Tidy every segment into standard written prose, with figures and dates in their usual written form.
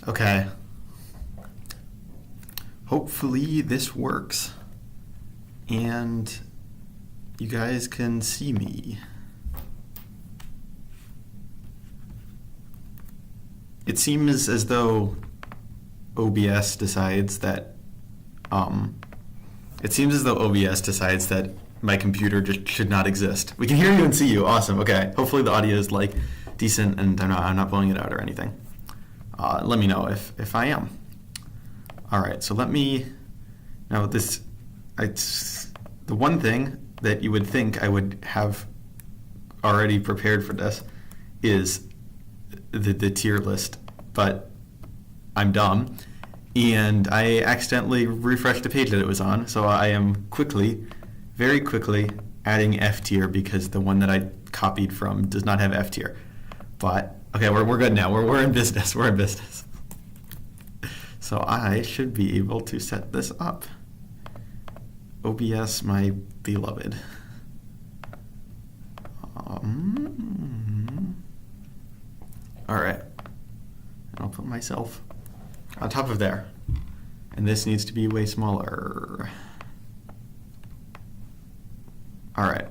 Okay. Hopefully this works. And you guys can see me. It seems as though OBS decides that my computer just should not exist. We can hear you and see you. Awesome. Okay. Hopefully the audio is like decent and I'm not blowing it out or anything. Let me know if I am. All right. So let me now the one thing that you would think I would have already prepared for this is the tier list, but I'm dumb and I accidentally refreshed the page that it was on, so I am very quickly adding F tier because the one that I copied from does not have F tier. But okay, we're good now. We're in business. We're in business. So I should be able to set this up. OBS, my beloved. All right. And I'll put myself on top of there. And this needs to be way smaller. All right.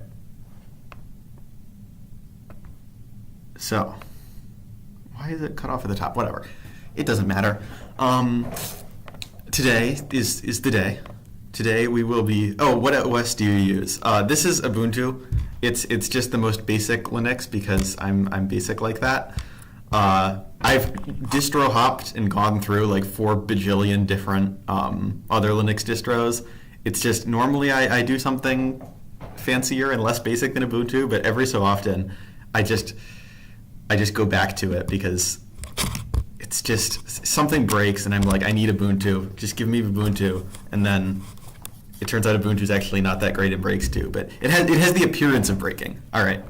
So, why is it cut off at the top? Whatever. It doesn't matter. Today is the day. Today we will be, what OS do you use? This is Ubuntu. It's just the most basic Linux because I'm basic like that. I've distro hopped and gone through like 4 bajillion different other Linux distros. It's just normally I do something fancier and less basic than Ubuntu, but every so often I just go back to it because it's just something breaks and I'm like, I need Ubuntu. Just give me Ubuntu, and then it turns out Ubuntu is actually not that great. It breaks too, but it has the appearance of breaking. All right.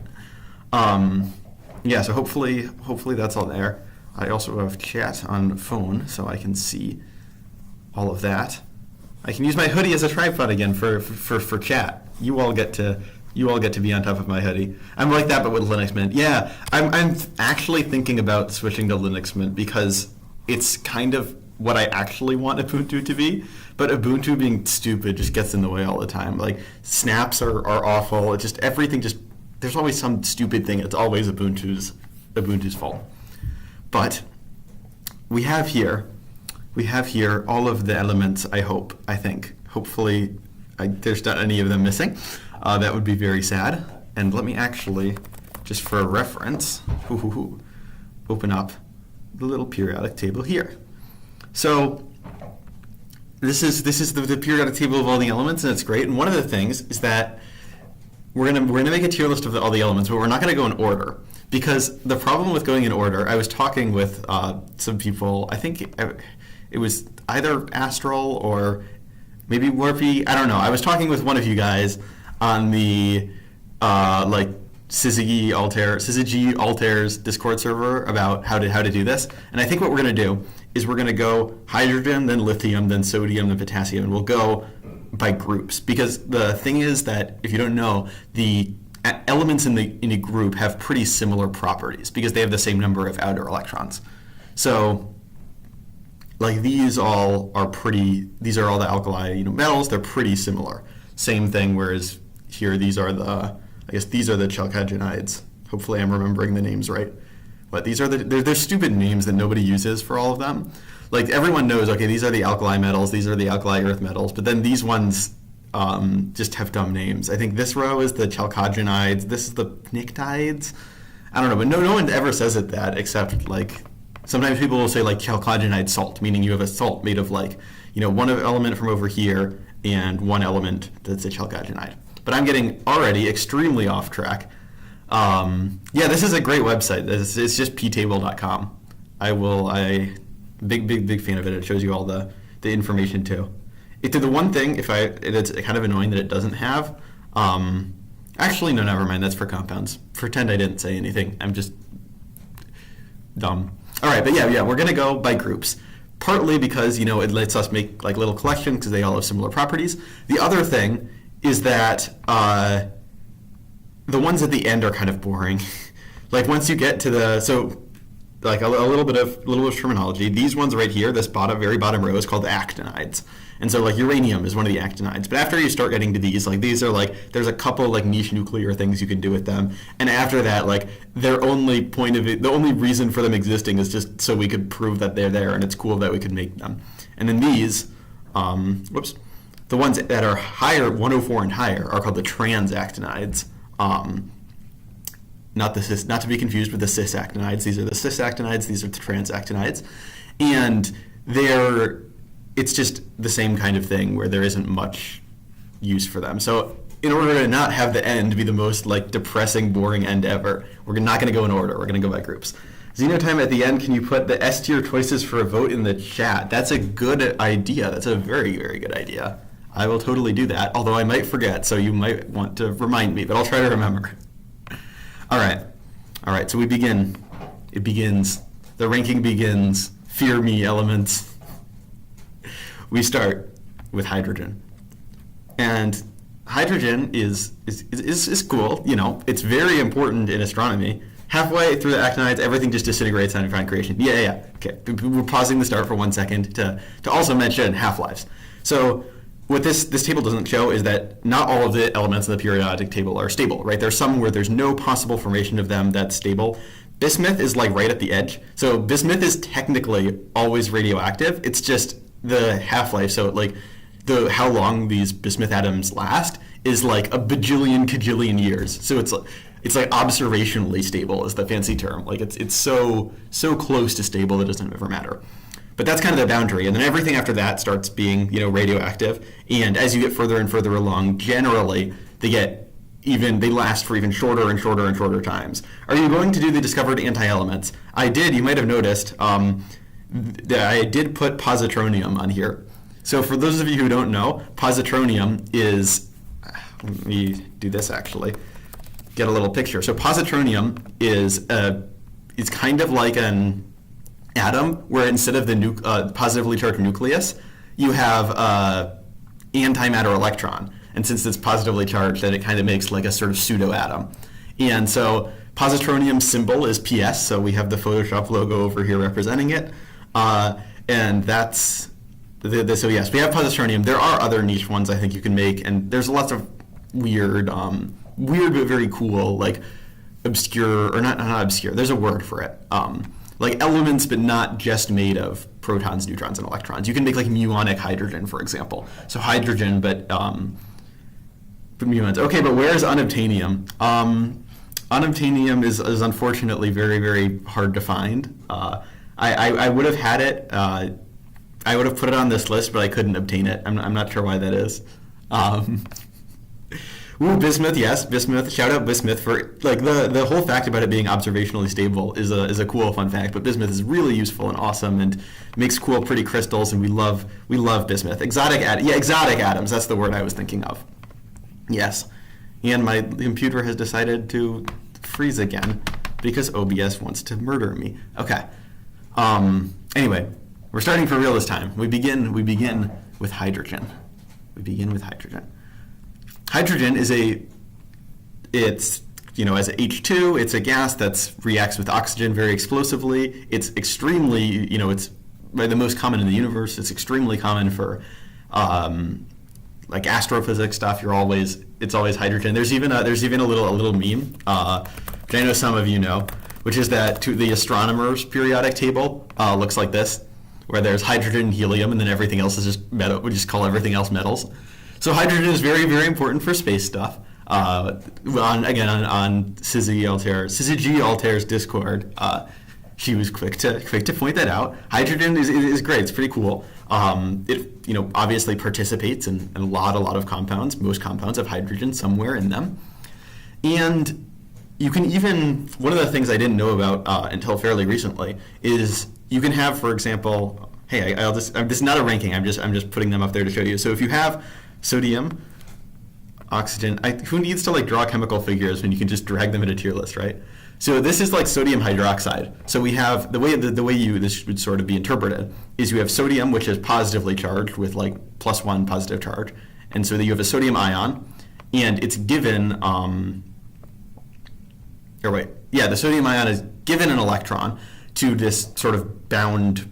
Yeah. So hopefully that's all there. I also have chat on phone, so I can see all of that. I can use my hoodie as a tripod again for chat. You all get to be on top of my hoodie. I'm like that, but with Linux Mint. Yeah, I'm actually thinking about switching to Linux Mint because it's kind of what I actually want Ubuntu to be. But Ubuntu being stupid just gets in the way all the time. Like snaps are awful. It just everything just there's always some stupid thing. It's always Ubuntu's fault. But we have here all of the elements. I think. Hopefully, there's not any of them missing. That would be very sad. And let me actually, just for a reference, open up the little periodic table here. So this is the periodic table of all the elements, and it's great. And one of the things is that we're gonna make a tier list of all the elements, but we're not gonna go in order because the problem with going in order. I was talking with some people. I think it was either Astral or maybe Warpy. I don't know. I was talking with one of you guys on the Syzygy Altair's Discord server about how to do this. And I think what we're going to do is we're going to go hydrogen, then lithium, then sodium, then potassium, and we'll go by groups. Because the thing is that, if you don't know, the elements in a group have pretty similar properties because they have the same number of outer electrons. So like these all are the alkali metals. They're pretty similar. Same thing, whereas here these are the chalcogenides. Hopefully I'm remembering the names right. But these are they're stupid names that nobody uses for all of them. Like everyone knows, okay, these are the alkali metals, these are the alkali earth metals, but then these ones just have dumb names. I think this row is the chalcogenides, this is the pnictides. I don't know, but no one ever says it that except like sometimes people will say like chalcogenide salt, meaning you have a salt made of like, one element from over here and one element that's a chalcogenide. But I'm getting already extremely off track. This is a great website. It's just ptable.com. Big fan of it. It shows you all the information too. It did the one thing, it's kind of annoying that it doesn't have. Actually, no, never mind. That's for compounds. Pretend I didn't say anything. I'm just dumb. All right, but yeah, we're gonna go by groups. Partly because it lets us make like little collections because they all have similar properties. The other thing is that the ones at the end are kind of boring. Like once you get to like a little bit of terminology. These ones right here, this very bottom row, is called the actinides. And so like uranium is one of the actinides. But after you start getting to these, like these are like, there's a couple like niche nuclear things you can do with them. And after that, like the only reason for them existing is just so we could prove that they're there and it's cool that we could make them. And then these, the ones that are higher, 104 and higher, are called the transactinides. Not to be confused with the cisactinides. These are the cisactinides. These are the transactinides, and it's just the same kind of thing where there isn't much use for them. So in order to not have the end be the most like depressing, boring end ever, we're not going to go in order. We're going to go by groups. Xenotime at the end. Can you put the S tier choices for a vote in the chat? That's a good idea. That's a very, very good idea. I will totally do that. Although I might forget, so you might want to remind me. But I'll try to remember. All right, so we begin. It begins. The ranking begins. Fear me, elements. We start with hydrogen. And hydrogen is cool. You know, it's very important in astronomy. Halfway through the actinides, everything just disintegrates on neutron creation. Yeah. Okay, we're pausing the start for 1 second to also mention half-lives. So what this table doesn't show is that not all of the elements in the periodic table are stable, right? There's some where there's no possible formation of them that's stable. Bismuth is like right at the edge. So bismuth is technically always radioactive. It's just the half-life. So like how long these bismuth atoms last is like a bajillion, cajillion years. So it's like observationally stable is the fancy term. Like it's so close to stable that it doesn't ever matter. But that's kind of the boundary, and then everything after that starts being, radioactive. And as you get further and further along, generally they last for even shorter and shorter and shorter times. Are you going to do the discovered anti-elements? I did. You might have noticed. I did put positronium on here. So for those of you who don't know, positronium is. Let me do this actually. Get a little picture. So positronium is kind of like an atom where instead of the positively charged nucleus, you have antimatter electron. And since it's positively charged, then it kind of makes like a sort of pseudo-atom. And so positronium's symbol is PS, so we have the Photoshop logo over here representing it. And that's, so yes, we have positronium. There are other niche ones I think you can make, and there's lots of weird but very cool, like obscure, or not obscure, there's a word for it. Like elements, but not just made of protons, neutrons, and electrons. You can make like muonic hydrogen, for example. So hydrogen, but muons. Okay, but where's unobtainium? Unobtainium is unfortunately very, very hard to find. I would have had it. I would have put it on this list, but I couldn't obtain it. I'm not sure why that is. Ooh, bismuth, yes, bismuth. Shout out bismuth for like the whole fact about it being observationally stable is a cool fun fact. But bismuth is really useful and awesome and makes cool, pretty crystals, and we love bismuth. Exotic atoms. That's the word I was thinking of. Yes, and my computer has decided to freeze again because OBS wants to murder me. Okay. Anyway, we're starting for real this time. We begin with hydrogen. Hydrogen is as a H2, it's a gas that reacts with oxygen very explosively. It's extremely, it's the most common in the universe. It's extremely common for like astrophysics stuff. It's always hydrogen. There's even a little meme, which I know some of you know, which is that the astronomer's periodic table looks like this, where there's hydrogen, helium, and then everything else is just metal. We just call everything else metals. So hydrogen is very, very important for space stuff. On Sizzy G. Altair's Discord, she was quick to point that out. Hydrogen is great. It's pretty cool. It obviously participates in a lot of compounds. Most compounds have hydrogen somewhere in them, and you can even, one of the things I didn't know about until fairly recently is you can have, for example, this is not a ranking. I'm just putting them up there to show you. So if you have sodium, oxygen. Who needs to like draw chemical figures when you can just drag them into tier list, right? So this is like sodium hydroxide. So we have the way this would sort of be interpreted is you have sodium, which is positively charged with like +1 positive charge, and so that you have a sodium ion, and it's given. The sodium ion is given an electron to this sort of bound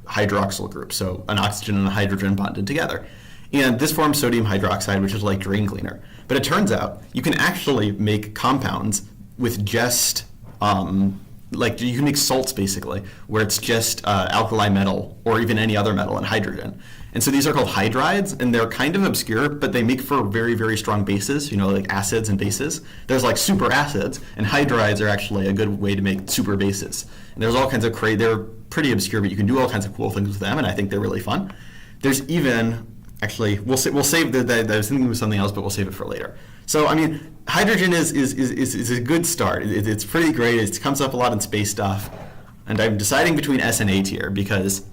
hydroxyl group, so an oxygen and a hydrogen bonded together. And this forms sodium hydroxide, which is like drain cleaner. But it turns out you can actually make compounds with just, like you can make salts basically, where it's just alkali metal or even any other metal and hydrogen. And so these are called hydrides, and they're kind of obscure, but they make for very, very strong bases, like acids and bases. There's like super acids, and hydrides are actually a good way to make super bases. And there's all kinds of they're pretty obscure, but you can do all kinds of cool things with them, and I think they're really fun. There's even, actually, we'll save that. I was thinking of something else, but we'll save it for later. So, I mean, hydrogen is a good start. It's pretty great. It comes up a lot in space stuff. And I'm deciding between S and A tier because,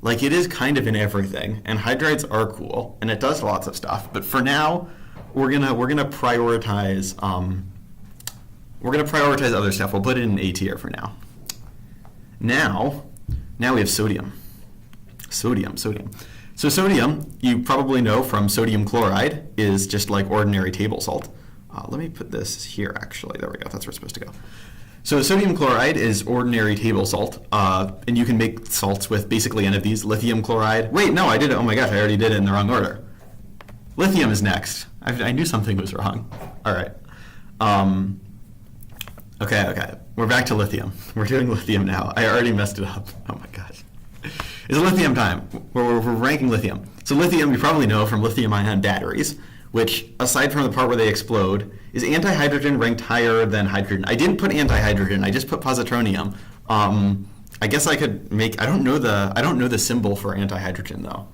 like, it is kind of in everything. And hydrides are cool, and it does lots of stuff. But for now, we're gonna prioritize other stuff. We'll put it in A tier for now. Now we have sodium. Sodium. So sodium, you probably know from sodium chloride, is just like ordinary table salt. Let me put this here, actually. There we go. That's where it's supposed to go. So sodium chloride is ordinary table salt, and you can make salts with basically any of these. Lithium chloride. Wait, no, I did it. Oh my gosh, I already did it in the wrong order. Lithium is next. I knew something was wrong. All right. Okay. We're back to lithium. We're doing lithium now. I already messed it up. Oh my gosh. It's lithium time. We're ranking lithium. So lithium, you probably know from lithium-ion batteries, which, aside from the part where they explode, is antihydrogen ranked higher than hydrogen. I didn't put antihydrogen. I just put positronium. I guess I could make. I don't know the symbol for antihydrogen though.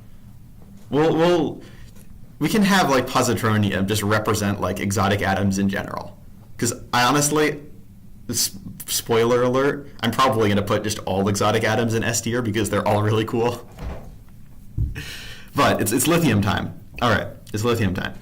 We can have like positronium just represent like exotic atoms in general. Because I honestly, spoiler alert, I'm probably going to put just all exotic atoms in S tier because they're all really cool. But it's lithium time. All right, it's lithium time.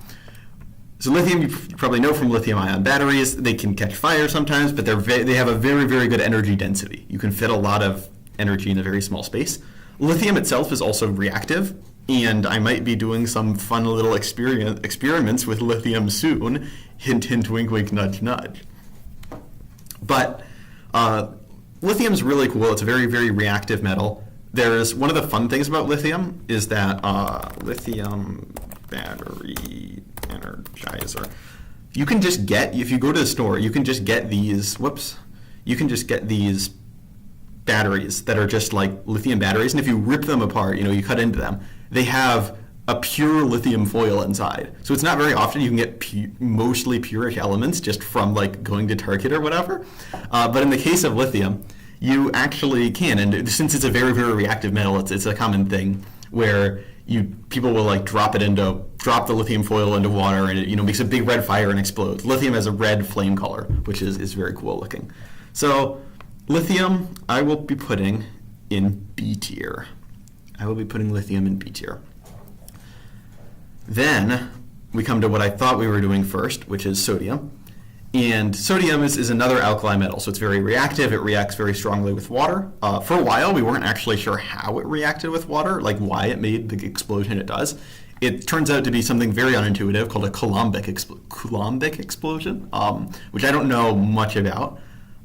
So lithium, you probably know from lithium-ion batteries, they can catch fire sometimes, but they have a very, very good energy density. You can fit a lot of energy in a very small space. Lithium itself is also reactive, and I might be doing some fun little experiments with lithium soon. Hint, hint, wink, wink, nudge, nudge. But lithium's really cool. It's a very, very reactive metal. There's one of the fun things about lithium is that lithium battery energizer. You can just get, if you go to the store, you can just get these, batteries that are just like lithium batteries. And if you rip them apart, you cut into them, they have a pure lithium foil inside. So it's not very often you can get mostly pure elements just from like going to Target or whatever. But in the case of lithium, you actually can. And since it's a very, very reactive metal, it's a common thing where people will like drop the lithium foil into water, and it makes a big red fire and explodes. Lithium has a red flame color, which is very cool looking. So lithium, I will be putting in B tier. I will be putting lithium in B tier. Then we come to what I thought we were doing first, which is sodium. And sodium is another alkali metal, so it's very reactive. It reacts very strongly with water. For a while, we weren't actually sure how it reacted with water, like why it made the explosion it does. It turns out to be something very unintuitive called a Coulombic explosion, which I don't know much about,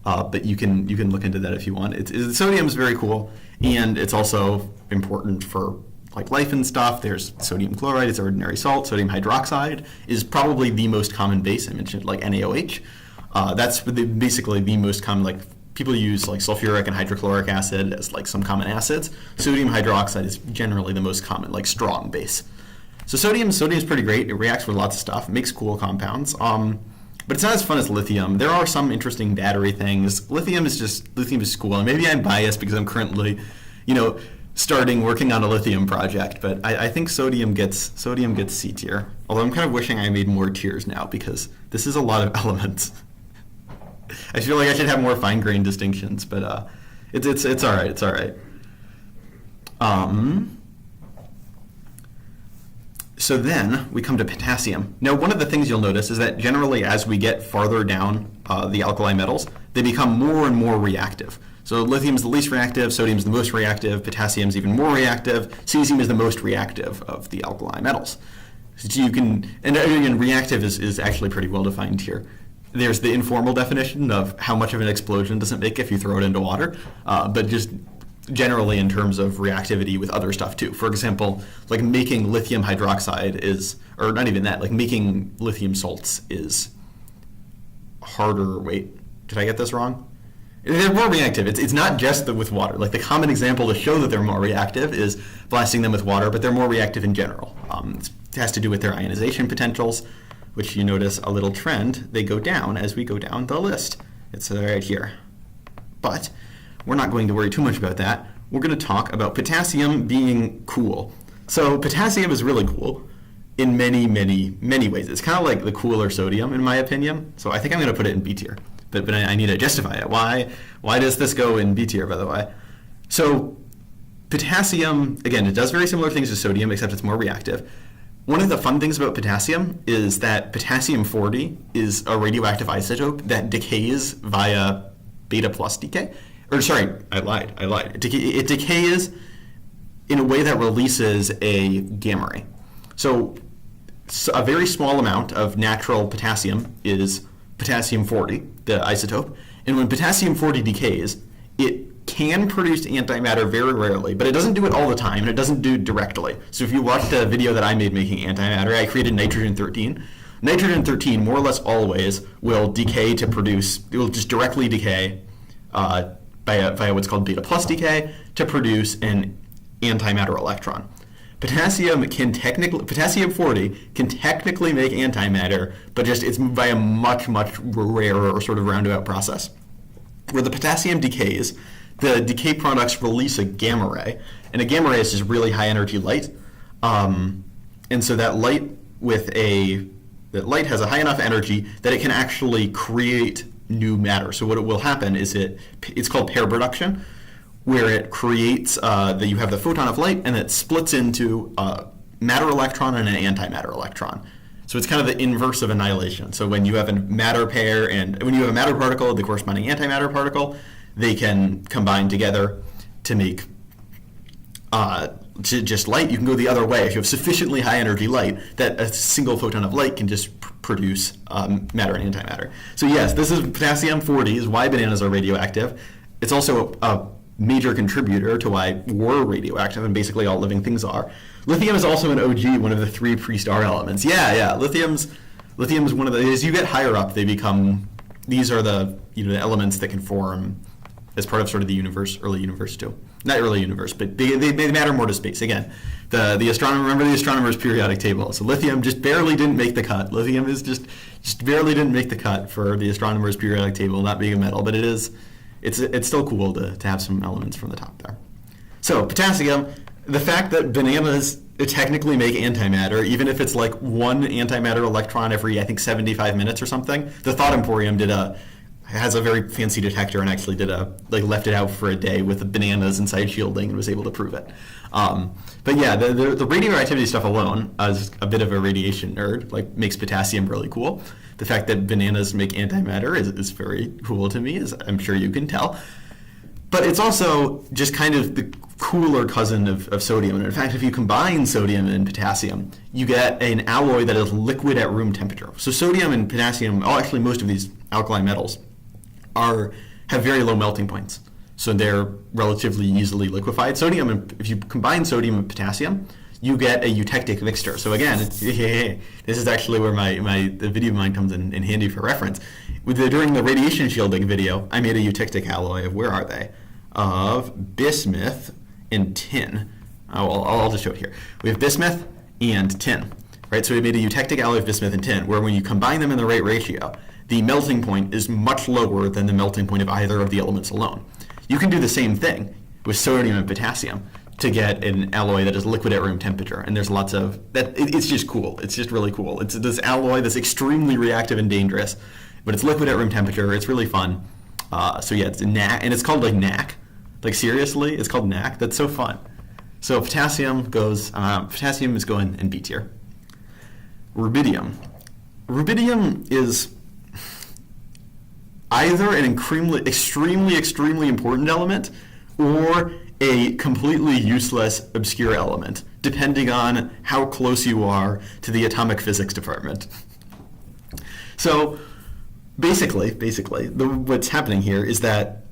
but you can look into that if you want. Sodium is very cool, and it's also important for like life and stuff. There's sodium chloride, it's ordinary salt. Sodium hydroxide is probably the most common base. I mentioned like NaOH. That's basically the most common, like people use like sulfuric and hydrochloric acid as like some common acids. Sodium hydroxide is generally the most common, like strong base. So sodium is pretty great. It reacts with lots of stuff. It makes cool compounds. But it's not as fun as lithium. There are some interesting battery things. Lithium is cool. And maybe I'm biased because I'm currently, starting working on a lithium project, but I think sodium gets C tier. Although I'm kind of wishing I made more tiers now because this is a lot of elements. I feel like I should have more fine-grained distinctions, but it's all right. It's all right. So then we come to potassium. Now, one of the things you'll notice is that generally as we get farther down the alkali metals, they become more and more reactive. So lithium is the least reactive, sodium is the most reactive, potassium is even more reactive, cesium is the most reactive of the alkali metals. So you can, and reactive is actually pretty well defined here. there's the informal definition of how much of an explosion does it make if you throw it into water, but just generally in terms of reactivity with other stuff too. For example, like making lithium hydroxide is, or not even that, like making lithium salts is harder. Wait, did I get this wrong? They're more reactive. It's not just with water. Like the common example to show that they're more reactive is blasting them with water, but they're more reactive in general. It has to do with their ionization potentials, which you notice a little trend. They go down as we go down the list. It's right here. But we're not going to worry too much about that. We're going to talk about potassium being cool. So potassium is really cool in many, many, many ways. It's kind of like the cooler sodium, in my opinion. So I think I'm going to put it in B tier. But I need to justify it. Why does this go in B tier, by the way? So potassium, again, it does very similar things to sodium, except it's more reactive. One of the fun things about potassium is that potassium-40 is a radioactive isotope that decays via beta plus decay. Or sorry, I lied. It decays in a way that releases a gamma ray. So a very small amount of natural potassium is potassium-40, the isotope. And when potassium-40 decays, it can produce antimatter very rarely, but it doesn't do it all the time, and it doesn't do it directly. So if you watched a video that I made making antimatter, I created nitrogen-13. Nitrogen-13, more or less always, will decay to produce, it will just directly decay via what's called beta plus decay to produce an antimatter electron. Potassium-40 can technically make antimatter, but just it's by a much, much rarer or sort of roundabout process. Where the potassium decays, the decay products release a gamma ray, and a gamma ray is just really high energy light. And so that light has a high enough energy that it can actually create new matter. So what it will happen is it's called pair production, where it creates that you have the photon of light and it splits into a matter electron and an antimatter electron. So it's kind of the inverse of annihilation. So when you have a matter pair and when you have a matter particle, the corresponding antimatter particle, they can combine together to make just light. You can go the other way. If you have sufficiently high energy light, that a single photon of light can just produce matter and antimatter. So yes, this is potassium-40 is why bananas are radioactive. It's also a major contributor to why we're radioactive, and basically all living things are. Lithium is also an OG, one of the 3 pre-star elements. Yeah. Lithium's one of the. As you get higher up, they become. These are the the elements that can form as part of sort of the universe, early universe too. Not early universe, but they matter more to space. Again, the astronomer. Remember the astronomer's periodic table. So lithium just barely didn't make the cut. Lithium is just barely didn't make the cut for the astronomer's periodic table, not being a metal, but it is. It's still cool to have some elements from the top there. So potassium, the fact that bananas technically make antimatter, even if it's like one antimatter electron every, I think, 75 minutes or something. The Thought Emporium has a very fancy detector and actually left it out for a day with the bananas inside shielding and was able to prove it. But yeah, the radioactivity stuff alone, as a bit of a radiation nerd, makes potassium really cool. The fact that bananas make antimatter is very cool to me, as I'm sure you can tell. But it's also just kind of the cooler cousin of sodium. And in fact, if you combine sodium and potassium, you get an alloy that is liquid at room temperature. So sodium and potassium, actually most of these alkali metals, have very low melting points. So they're relatively easily liquefied. If you combine sodium and potassium, you get a eutectic mixture. So again, this is actually where the video of mine comes in handy for reference. During the radiation shielding video, I made a eutectic alloy of, where are they? Of bismuth and tin. I'll just show it here. We have bismuth and tin, right? So we made a eutectic alloy of bismuth and tin, where when you combine them in the right ratio, the melting point is much lower than the melting point of either of the elements alone. You can do the same thing with sodium and potassium to get an alloy that is liquid at room temperature, and there's lots of that. It's just cool. It's just really cool. It's this alloy that's extremely reactive and dangerous, but it's liquid at room temperature. It's really fun. So yeah, it's NaC, and it's called NaC. Seriously, it's called NaC. That's so fun. So potassium is going in B tier. Rubidium. Rubidium is either an extremely important element or a completely useless, obscure element, depending on how close you are to the atomic physics department. So basically, what's happening here is that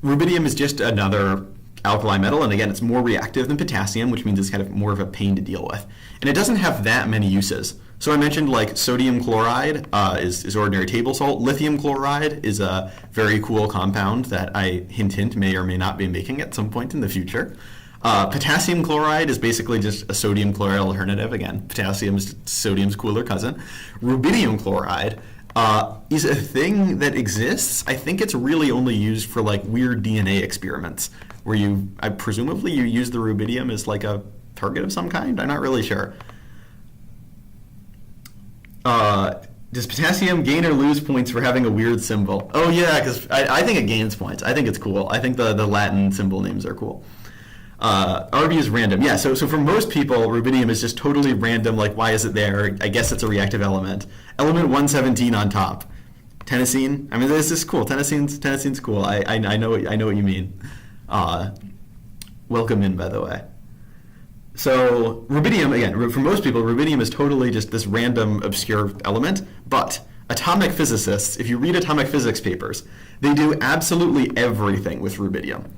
rubidium is just another alkali metal, and again, it's more reactive than potassium, which means it's kind of more of a pain to deal with. And it doesn't have that many uses. So I mentioned like sodium chloride is ordinary table salt. Lithium chloride is a very cool compound that I hint may or may not be making at some point in the future. Potassium chloride is basically just a sodium chloride alternative. Again, potassium is sodium's cooler cousin. Rubidium chloride is a thing that exists. I think it's really only used for like weird DNA experiments where presumably you use the rubidium as like a target of some kind. I'm not really sure. Does potassium gain or lose points for having a weird symbol? Oh yeah, because I think it gains points. I think it's cool. I think the Latin symbol names are cool. RB is random. Yeah, so for most people, rubidium is just totally random, like why is it there? I guess it's a reactive element. Element 117 on top. Tennessine? I mean, this is cool. Tennessine's cool. I know what you mean. Welcome in, by the way. So rubidium, again, for most people, rubidium is totally just this random, obscure element, but atomic physicists, if you read atomic physics papers, they do absolutely everything with rubidium.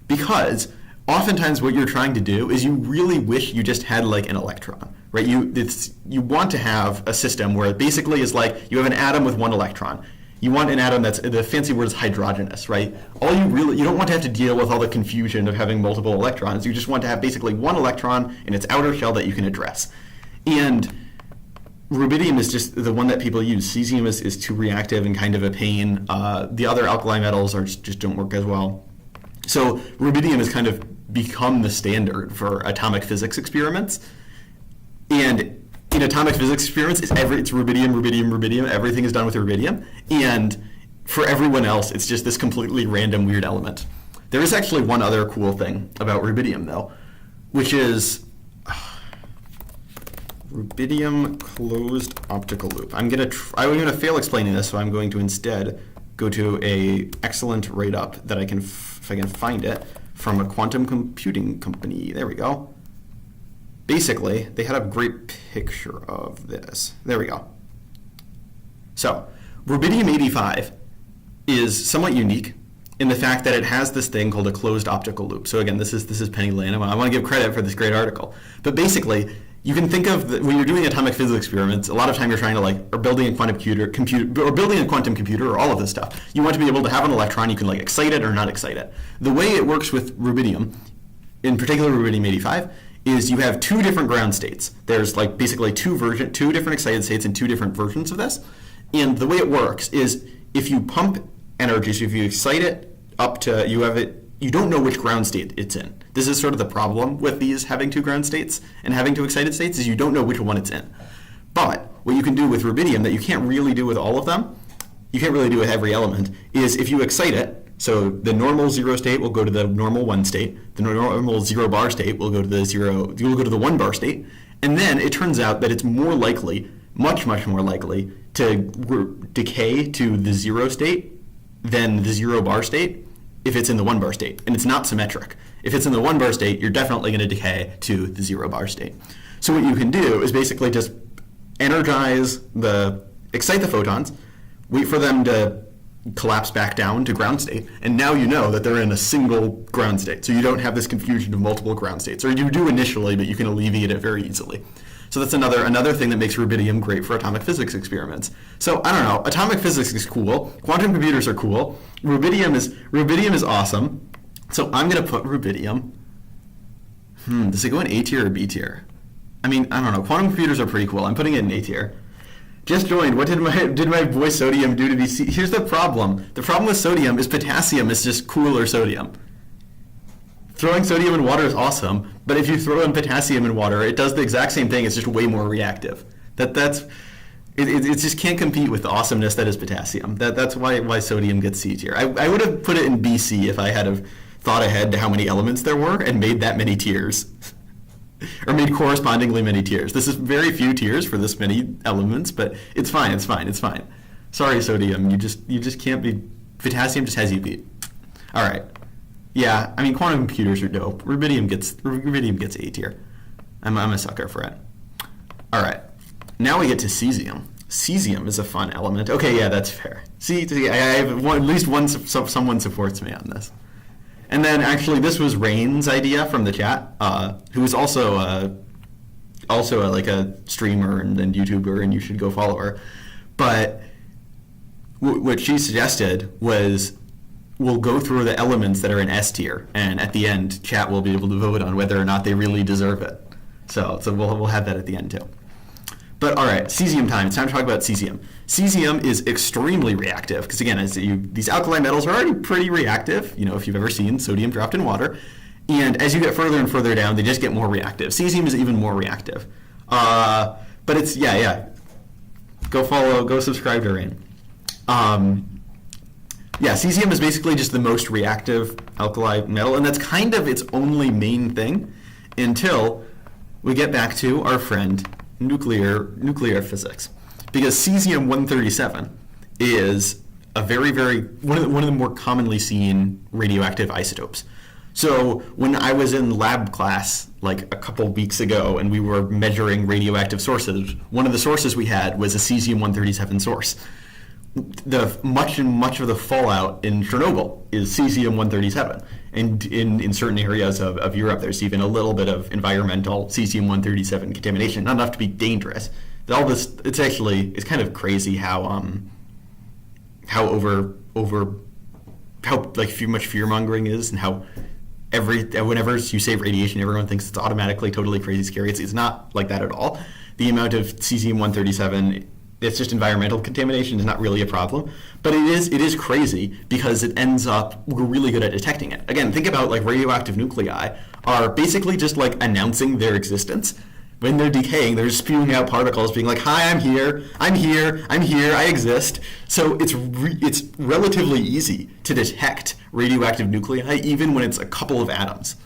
Because oftentimes what you're trying to do is you really wish you just had like an electron, right? You want to have a system where it basically is like you have an atom with one electron. You want an atom that's, the fancy word is hydrogenous, right? You don't want to have to deal with all the confusion of having multiple electrons. You just want to have basically one electron in its outer shell that you can address. And rubidium is just the one that people use. Cesium is too reactive and kind of a pain. The other alkali metals just don't work as well. So rubidium has kind of become the standard for atomic physics experiments. And in atomic physics experiments, it's rubidium. Everything is done with rubidium. And for everyone else, it's just this completely random, weird element. There is actually one other cool thing about rubidium, though, which is rubidium closed optical loop. I'm gonna fail explaining this, so I'm going to instead go to a excellent write-up that I can, if I can find it, from a quantum computing company. There we go. Basically, they had a great picture of this. There we go. So, rubidium-85 is somewhat unique in the fact that it has this thing called a closed optical loop. So again, this is Penny Lane. I want to give credit for this great article. But basically, you can think of when you're doing atomic physics experiments, a lot of time you're trying to or building a quantum computer, or building a quantum computer, or all of this stuff. You want to be able to have an electron. You can excite it or not excite it. The way it works with rubidium, in particular rubidium-85, is you have two different ground states. There's basically two different excited states and two different versions of this. And the way it works is if you pump energy, so if you excite it up to, you don't know which ground state it's in. This is sort of the problem with these having two ground states and having two excited states is you don't know which one it's in. But what you can do with rubidium that you can't really do with all of them, you can't really do with every element, is if you excite it, so the normal 0 state will go to the normal 1 state. The normal 0 bar state will go to the 1 bar state. And then it turns out that it's more likely, much more likely, to decay to the 0 state than the 0 bar state if it's in the 1 bar state. And it's not symmetric. If it's in the 1 bar state, you're definitely going to decay to the 0 bar state. So what you can do is basically just excite the photons, wait for them to collapse back down to ground state, and now you know that they're in a single ground state. So you don't have this confusion of multiple ground states, or you do initially, but you can alleviate it very easily. So that's another thing that makes rubidium great for atomic physics experiments. So I don't know, atomic physics is cool, quantum computers are cool, rubidium is awesome. So I'm gonna put rubidium. Does it go in A tier or B tier? I mean, I don't know. Quantum computers are pretty cool. I'm putting it in A tier. Just joined. What did my boy sodium do to be C? Here's the problem. The problem with sodium is potassium is just cooler sodium. Throwing sodium in water is awesome, but if you throw in potassium in water, it does the exact same thing. It's just way more reactive. It just can't compete with the awesomeness that is potassium. That's why sodium gets C tier. I would have put it in BC if I had have thought ahead to how many elements there were and made that many tiers. Or made correspondingly many tiers. This is very few tiers for this many elements, but it's fine. Sorry, sodium, you just can't be. Potassium just has you beat. All right. Yeah, I mean, quantum computers are dope. Rubidium gets A tier. I'm a sucker for it. All right. Now we get to cesium. Cesium is a fun element. Okay, yeah, that's fair. See, I have at least someone supports me on this. And then actually, this was Rain's idea from the chat, who is also like a streamer and YouTuber, and you should go follow her. But what she suggested was we'll go through the elements that are in S tier, and at the end, chat will be able to vote on whether or not they really deserve it. So we'll have that at the end too. But all right, cesium time. It's time to talk about cesium. Cesium is extremely reactive because again, these alkali metals are already pretty reactive. If you've ever seen sodium dropped in water, and as you get further and further down, they just get more reactive. Cesium is even more reactive. But it's yeah. Go subscribe to Rain. Cesium is basically just the most reactive alkali metal, and that's kind of its only main thing until we get back to our friend nuclear physics, because cesium-137 is a very, very one of the more commonly seen radioactive isotopes. So when I was in lab class like a couple weeks ago and we were measuring radioactive sources, one of the sources we had was a cesium-137 source. Much of the fallout in Chernobyl is cesium-137, and in certain areas of Europe, there's even a little bit of environmental cesium-137 contamination, not enough to be dangerous. All this, it's kind of crazy how much fear mongering is, and how whenever you say radiation, everyone thinks it's automatically totally crazy scary. It's not like that at all. The amount of cesium-137, it's just environmental contamination, is not really a problem, but it is crazy because we're really good at detecting it. Again, think about like radioactive nuclei are basically just like announcing their existence. When they're decaying, they're spewing out particles being like, hi, I'm here, I exist. So it's relatively easy to detect radioactive nuclei even when it's a couple of atoms.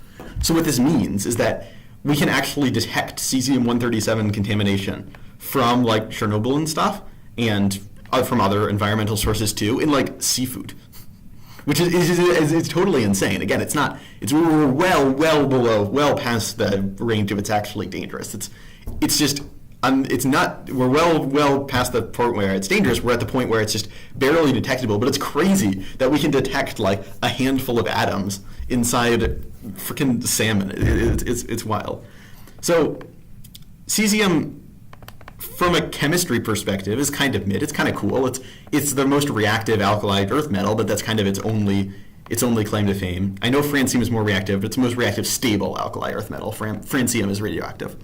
So what this means is that we can actually detect cesium-137 contamination from like Chernobyl and stuff, and from other environmental sources too, in like seafood, which is totally insane. Again, we're well past the range of it's actually dangerous. We're well past the point where it's dangerous. We're at the point where it's just barely detectable, but it's crazy that we can detect like a handful of atoms inside freaking salmon. It's wild. So cesium, from a chemistry perspective, is kind of mid. It's kind of cool. It's the most reactive alkali earth metal, but that's kind of its only claim to fame. I know francium is more reactive, but it's the most reactive stable alkali earth metal. Francium is radioactive.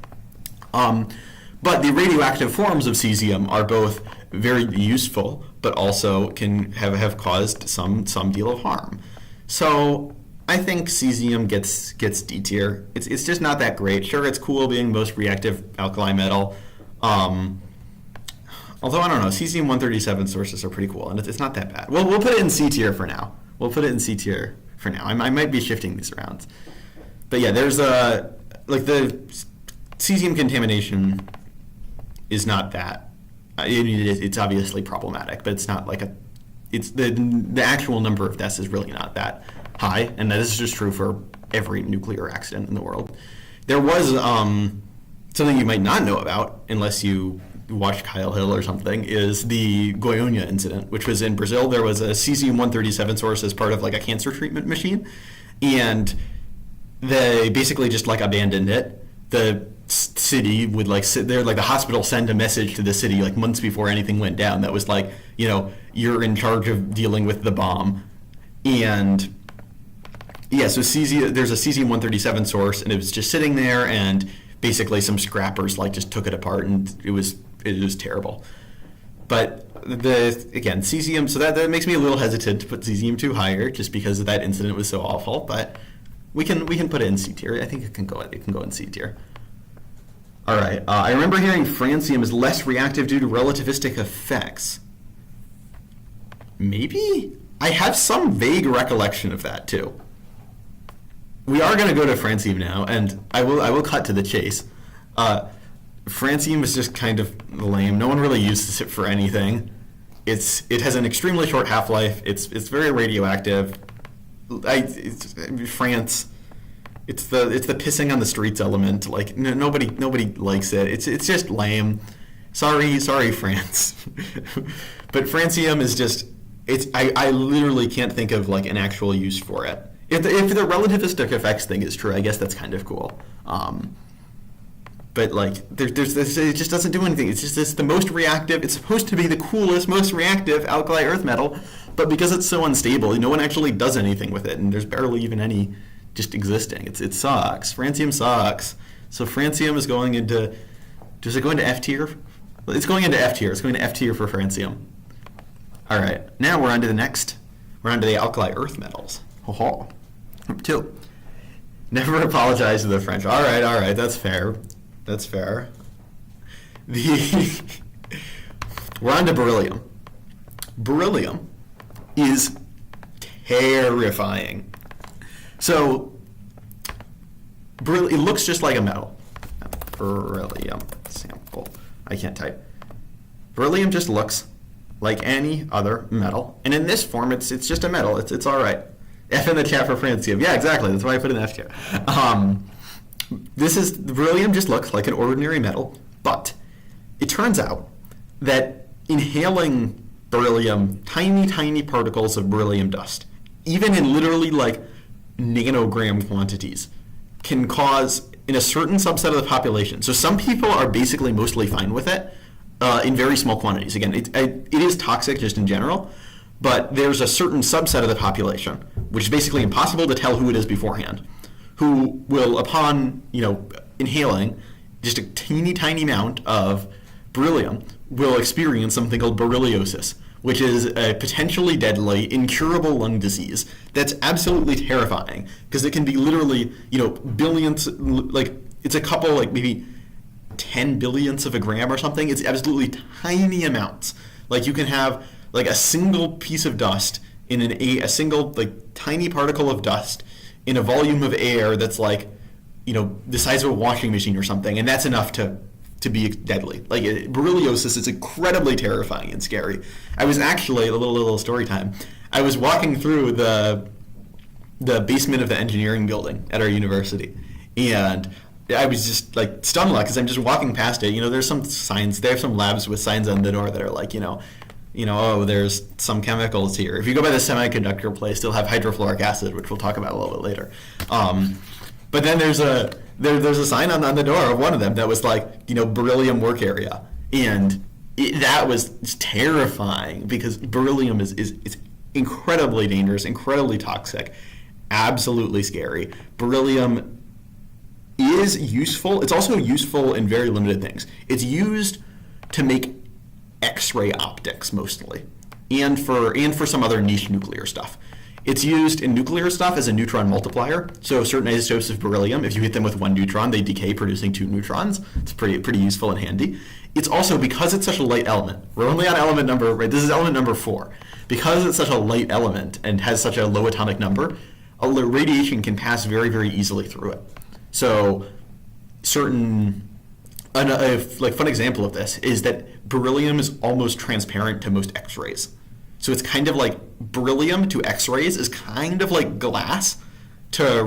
But the radioactive forms of cesium are both very useful, but also can have caused some deal of harm. So I think cesium gets D tier. It's just not that great. Sure, it's cool being most reactive alkali metal. Although I don't know, cesium-137 sources are pretty cool, and it's not that bad. We'll put it in C tier for now. I might be shifting these around, but yeah, there's the cesium contamination is not that. It's obviously problematic, but it's not like it's the actual number of deaths is really not that high, and that is just true for every nuclear accident in the world. There was something you might not know about, unless you watched Kyle Hill or something, is the Goiânia incident, which was in Brazil. There was a cesium-137 source as part of like a cancer treatment machine, and they basically just like abandoned it. The city would like sit there, like the hospital send a message to the city like months before anything went down that was like, you're in charge of dealing with the bomb. And yeah, so there's a cesium-137 source, and it was just sitting there, and basically some scrappers like just took it apart, and it was terrible. But again, cesium, so that makes me a little hesitant to put cesium too higher, just because that incident was so awful. But we can put it in C tier. I think it can go in C tier. All right. I remember hearing francium is less reactive due to relativistic effects. Maybe? I have some vague recollection of that too. We are going to go to francium now, and I will cut to the chase. Francium is just kind of lame. No one really uses it for anything. It has an extremely short half-life. It's very radioactive. France. It's the pissing on the streets element. Like nobody likes it. It's just lame. Sorry, France. But francium is just, I literally can't think of like an actual use for it. If the relativistic effects thing is true, I guess that's kind of cool. But like, there's this, it just doesn't do anything. It's the most reactive. It's supposed to be the coolest, most reactive alkali earth metal, but because it's so unstable, no one actually does anything with it, and there's barely even any just existing. It sucks. Francium sucks. So francium is going into, does it go into F tier? It's going into F tier. It's going to F tier for francium. All right, now we're on to the next. We're on to the alkali earth metals. Ho-ho. Number 2. Never apologize to the French. All right, that's fair. That's fair. We're on to beryllium. Beryllium is terrifying. So, it looks just like a metal. Beryllium sample. I can't type. Beryllium just looks like any other metal, and in this form, it's just a metal. It's all right. F in the chat for francium. Yeah, exactly. That's why I put an F tier. Beryllium just looks like an ordinary metal, but it turns out that inhaling beryllium, tiny particles of beryllium dust, even in literally like nanogram quantities, can cause, in a certain subset of the population, so some people are basically mostly fine with it in very small quantities. Again, it is toxic just in general, but there's a certain subset of the population, which is basically impossible to tell who it is beforehand, who will, upon inhaling just a tiny amount of beryllium, will experience something called berylliosis, which is a potentially deadly, incurable lung disease that's absolutely terrifying, because it can be literally, billions, like it's a couple, like maybe 10 billionths of a gram or something. It's absolutely tiny amounts. Like you can have like a single piece of dust in a single like tiny particle of dust in a volume of air that's like, the size of a washing machine or something, and that's enough to be deadly. Like berylliosis is incredibly terrifying and scary. I was actually, a little story time, I was walking through the basement of the engineering building at our university, and I was just like stunned because I'm just walking past it. There's some signs, they have some labs with signs on the door that are like, oh, there's some chemicals here. If you go by the semiconductor place, they'll have hydrofluoric acid, which we'll talk about a little bit later. But then there's a sign on the door of one of them that was like, beryllium work area. And that was terrifying, because beryllium is incredibly dangerous, incredibly toxic, absolutely scary. Beryllium is useful. It's also useful in very limited things. It's used to make X-ray optics mostly, and for some other niche nuclear stuff. It's used in nuclear stuff as a neutron multiplier. So certain isotopes of beryllium, if you hit them with one neutron, they decay producing 2 neutrons. It's pretty useful and handy. It's also, because it's such a light element, we're only on element number, right? This is element number 4. Because it's such a light element and has such a low atomic number, radiation can pass very, very easily through it. So a fun example of this is that beryllium is almost transparent to most X-rays. So it's kind of like beryllium to X-rays is kind of like glass to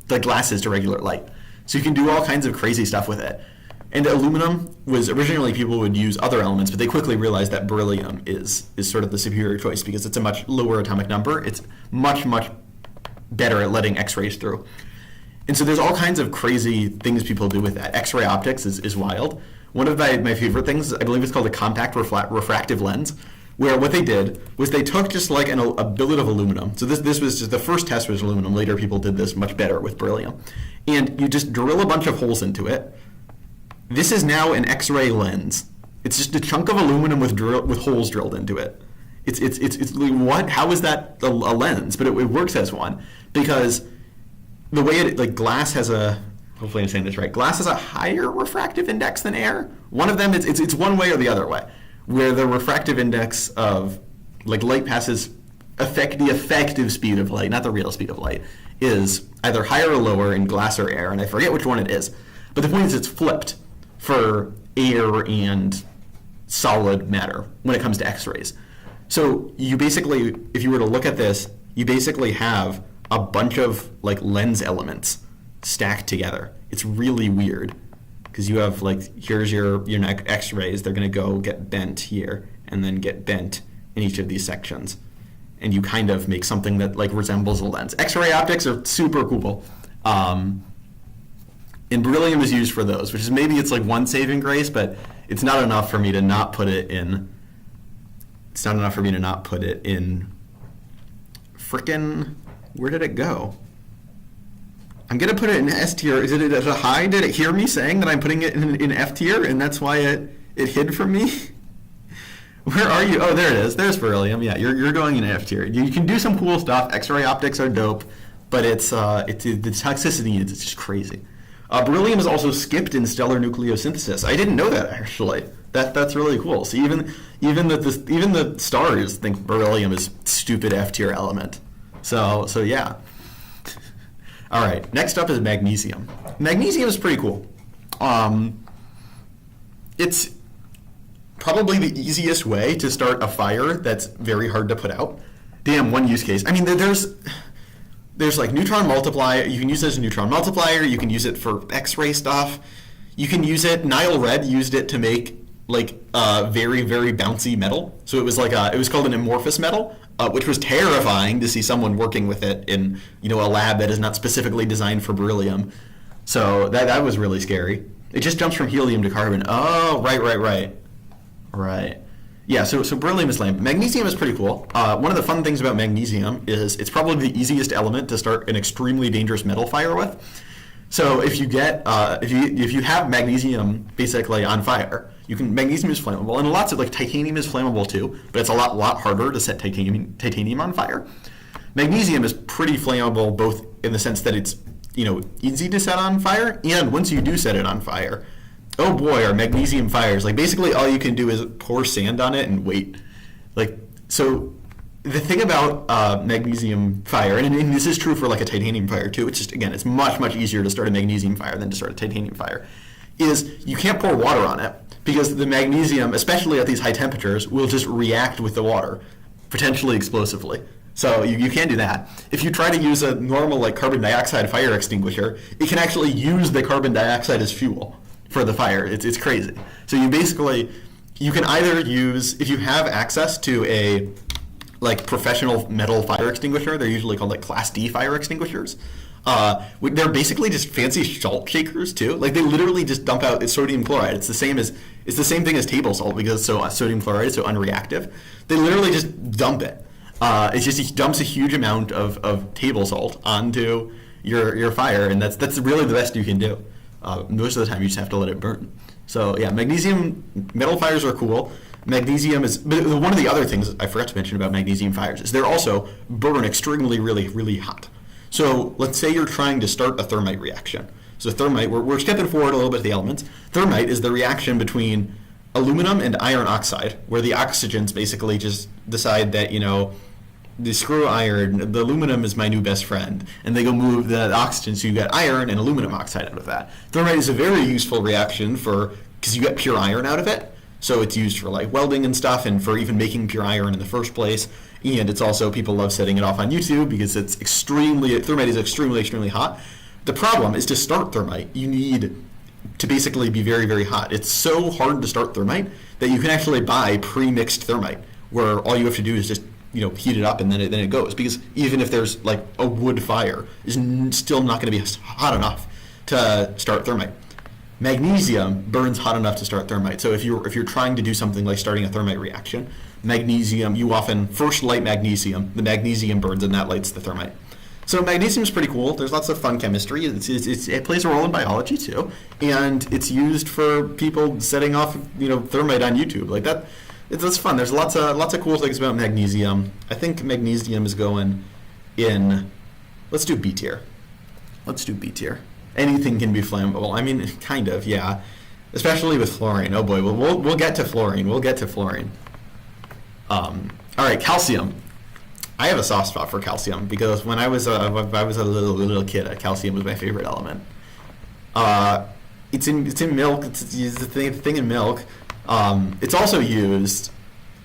glass is to regular light. So you can do all kinds of crazy stuff with it. And aluminum was originally, people would use other elements, but they quickly realized that beryllium is sort of the superior choice, because it's a much lower atomic number. It's much better at letting X-rays through. And so there's all kinds of crazy things people do with that. X-ray optics is wild. One of my favorite things, I believe it's called a compact refractive lens, where what they did was they took just like a billet of aluminum. So this was just, the first test was aluminum. Later people did this much better with beryllium. And you just drill a bunch of holes into it. This is now an X-ray lens. It's just a chunk of aluminum with holes drilled into it. It's like, what? How is that a lens? But it works as one, because the way glass has hopefully I'm saying this right, glass has a higher refractive index than air. One of them, it's one way or the other way, where the refractive index of light passes, the effective speed of light, not the real speed of light, is either higher or lower in glass or air, and I forget which one it is. But the point is, it's flipped for air and solid matter when it comes to X-rays. So you basically, if you were to look at this, you basically have a bunch of lens elements stacked together. It's really weird. because you have like, here's your X-rays. They're going to go get bent here and then get bent in each of these sections. And you kind of make something that like resembles a lens. X-ray optics are super cool. And beryllium is used for those, which is maybe it's like one saving grace, but it's not enough for me to not put it in. It's not enough for me to not put it in. Frickin', where did it go? I'm gonna put it in S tier. Is it at a high? Did it hear me saying that I'm putting it in F tier, and that's why it hid from me? Where are you? Oh, there it is. There's beryllium. Yeah, you're going in F tier. You can do some cool stuff. X-ray optics are dope, but it's the toxicity is just crazy. Beryllium is also skipped in stellar nucleosynthesis. I didn't know that actually. That's really cool. So even the stars think beryllium is stupid F tier element. So yeah. All right. Next up is magnesium. Magnesium is pretty cool. It's probably the easiest way to start a fire that's very hard to put out. Damn, one use case. I mean, there's like neutron multiplier. You can use it as a neutron multiplier. You can use it for X-ray stuff. You can use it. Nile Red used it to make like very, very bouncy metal. So it was like it was called an amorphous metal, which was terrifying to see someone working with it in a lab that is not specifically designed for beryllium. So that was really scary. It just jumps from helium to carbon. Oh, right. Yeah, so beryllium is lame. Magnesium is pretty cool. One of the fun things about magnesium is it's probably the easiest element to start an extremely dangerous metal fire with. So if you get if you have magnesium basically on fire, magnesium is flammable, and lots of like titanium is flammable too, but it's a lot harder to set titanium on fire. Magnesium is pretty flammable, both in the sense that it's easy to set on fire, and once you do set it on fire, oh boy, are magnesium fires. Like basically all you can do is pour sand on it and wait. Like, so the thing about magnesium fire, and this is true for like a titanium fire too, it's just, again, it's much easier to start a magnesium fire than to start a titanium fire, is you can't pour water on it because the magnesium, especially at these high temperatures, will just react with the water, potentially explosively. So you can't do that. If you try to use a normal like carbon dioxide fire extinguisher, it can actually use the carbon dioxide as fuel for the fire. It's crazy. So you can either use, if you have access to a like professional metal fire extinguisher, they're usually called like Class D fire extinguishers. They're basically just fancy salt shakers too. Like they literally just dump out sodium chloride. It's the same thing as table salt because sodium chloride is so unreactive. They literally just dump it. It dumps a huge amount of table salt onto your fire, and that's really the best you can do. Most of the time you just have to let it burn. So yeah, magnesium metal fires are cool. Magnesium is, but one of the other things I forgot to mention about magnesium fires is they're also burn extremely, really hot. So let's say you're trying to start a thermite reaction. So thermite, we're stepping forward a little bit to the elements. Thermite is the reaction between aluminum and iron oxide, where the oxygens basically just decide that, the screw iron, the aluminum is my new best friend, and they go move the oxygen, so you get iron and aluminum oxide out of that. Thermite is a very useful reaction because you get pure iron out of it, so it's used for like welding and stuff, and for even making pure iron in the first place. And it's also, people love setting it off on YouTube because thermite is extremely hot. The problem is, to start thermite, you need to basically be very, very hot. It's so hard to start thermite that you can actually buy pre-mixed thermite, where all you have to do is just heat it up and then it goes. Because even if there's like a wood fire, is still not going to be hot enough to start thermite. Magnesium burns hot enough to start thermite. So if you're trying to do something like starting a thermite reaction, magnesium, you often first light magnesium. The magnesium burns and that lights the thermite. So magnesium is pretty cool. There's lots of fun chemistry. It plays a role in biology too, and it's used for people setting off thermite on YouTube like that. It's fun. There's lots of cool things about magnesium. I think magnesium is going in. Let's do B tier. Anything can be flammable. I mean, kind of, yeah. Especially with fluorine. Oh boy, we'll get to fluorine. All right, calcium. I have a soft spot for calcium because when I was a little kid, calcium was my favorite element. It's in milk. It's the thing in milk. It's also used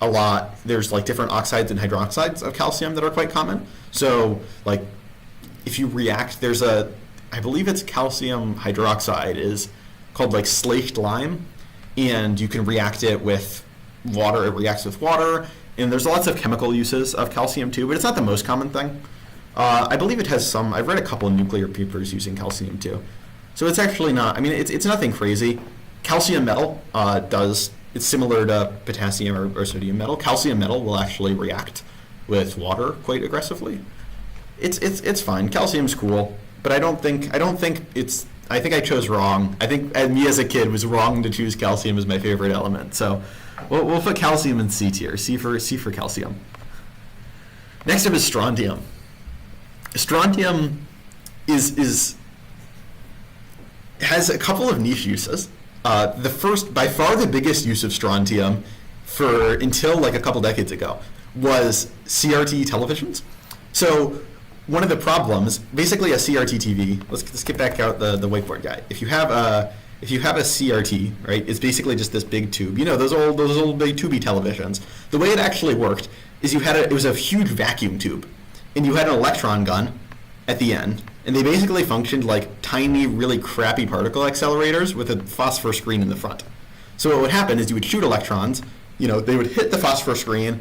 a lot. There's like different oxides and hydroxides of calcium that are quite common. So like if you react, I believe it's calcium hydroxide is called like slaked lime, and you can react it with water. It reacts with water, and there's lots of chemical uses of calcium too, but it's not the most common thing. I believe it has some. I've read a couple of nuclear papers using calcium too, so it's actually not. I mean, it's nothing crazy. Calcium metal it's similar to potassium or sodium metal. Calcium metal will actually react with water quite aggressively. It's fine. Calcium's cool, but I think I chose wrong. I think me as a kid was wrong to choose calcium as my favorite element. So we'll put calcium in C tier. C for calcium. Next up is strontium. Strontium has a couple of niche uses. The first, by far the biggest use of strontium until like a couple decades ago was CRT televisions. So one of the problems, basically a CRT TV, let's get back out the whiteboard guy. If you have a CRT, right, it's basically just this big tube. You know, those old big tubey televisions. The way it actually worked is it was a huge vacuum tube, and you had an electron gun at the end, and they basically functioned like tiny, really crappy particle accelerators with a phosphor screen in the front. So what would happen is you would shoot electrons, they would hit the phosphor screen,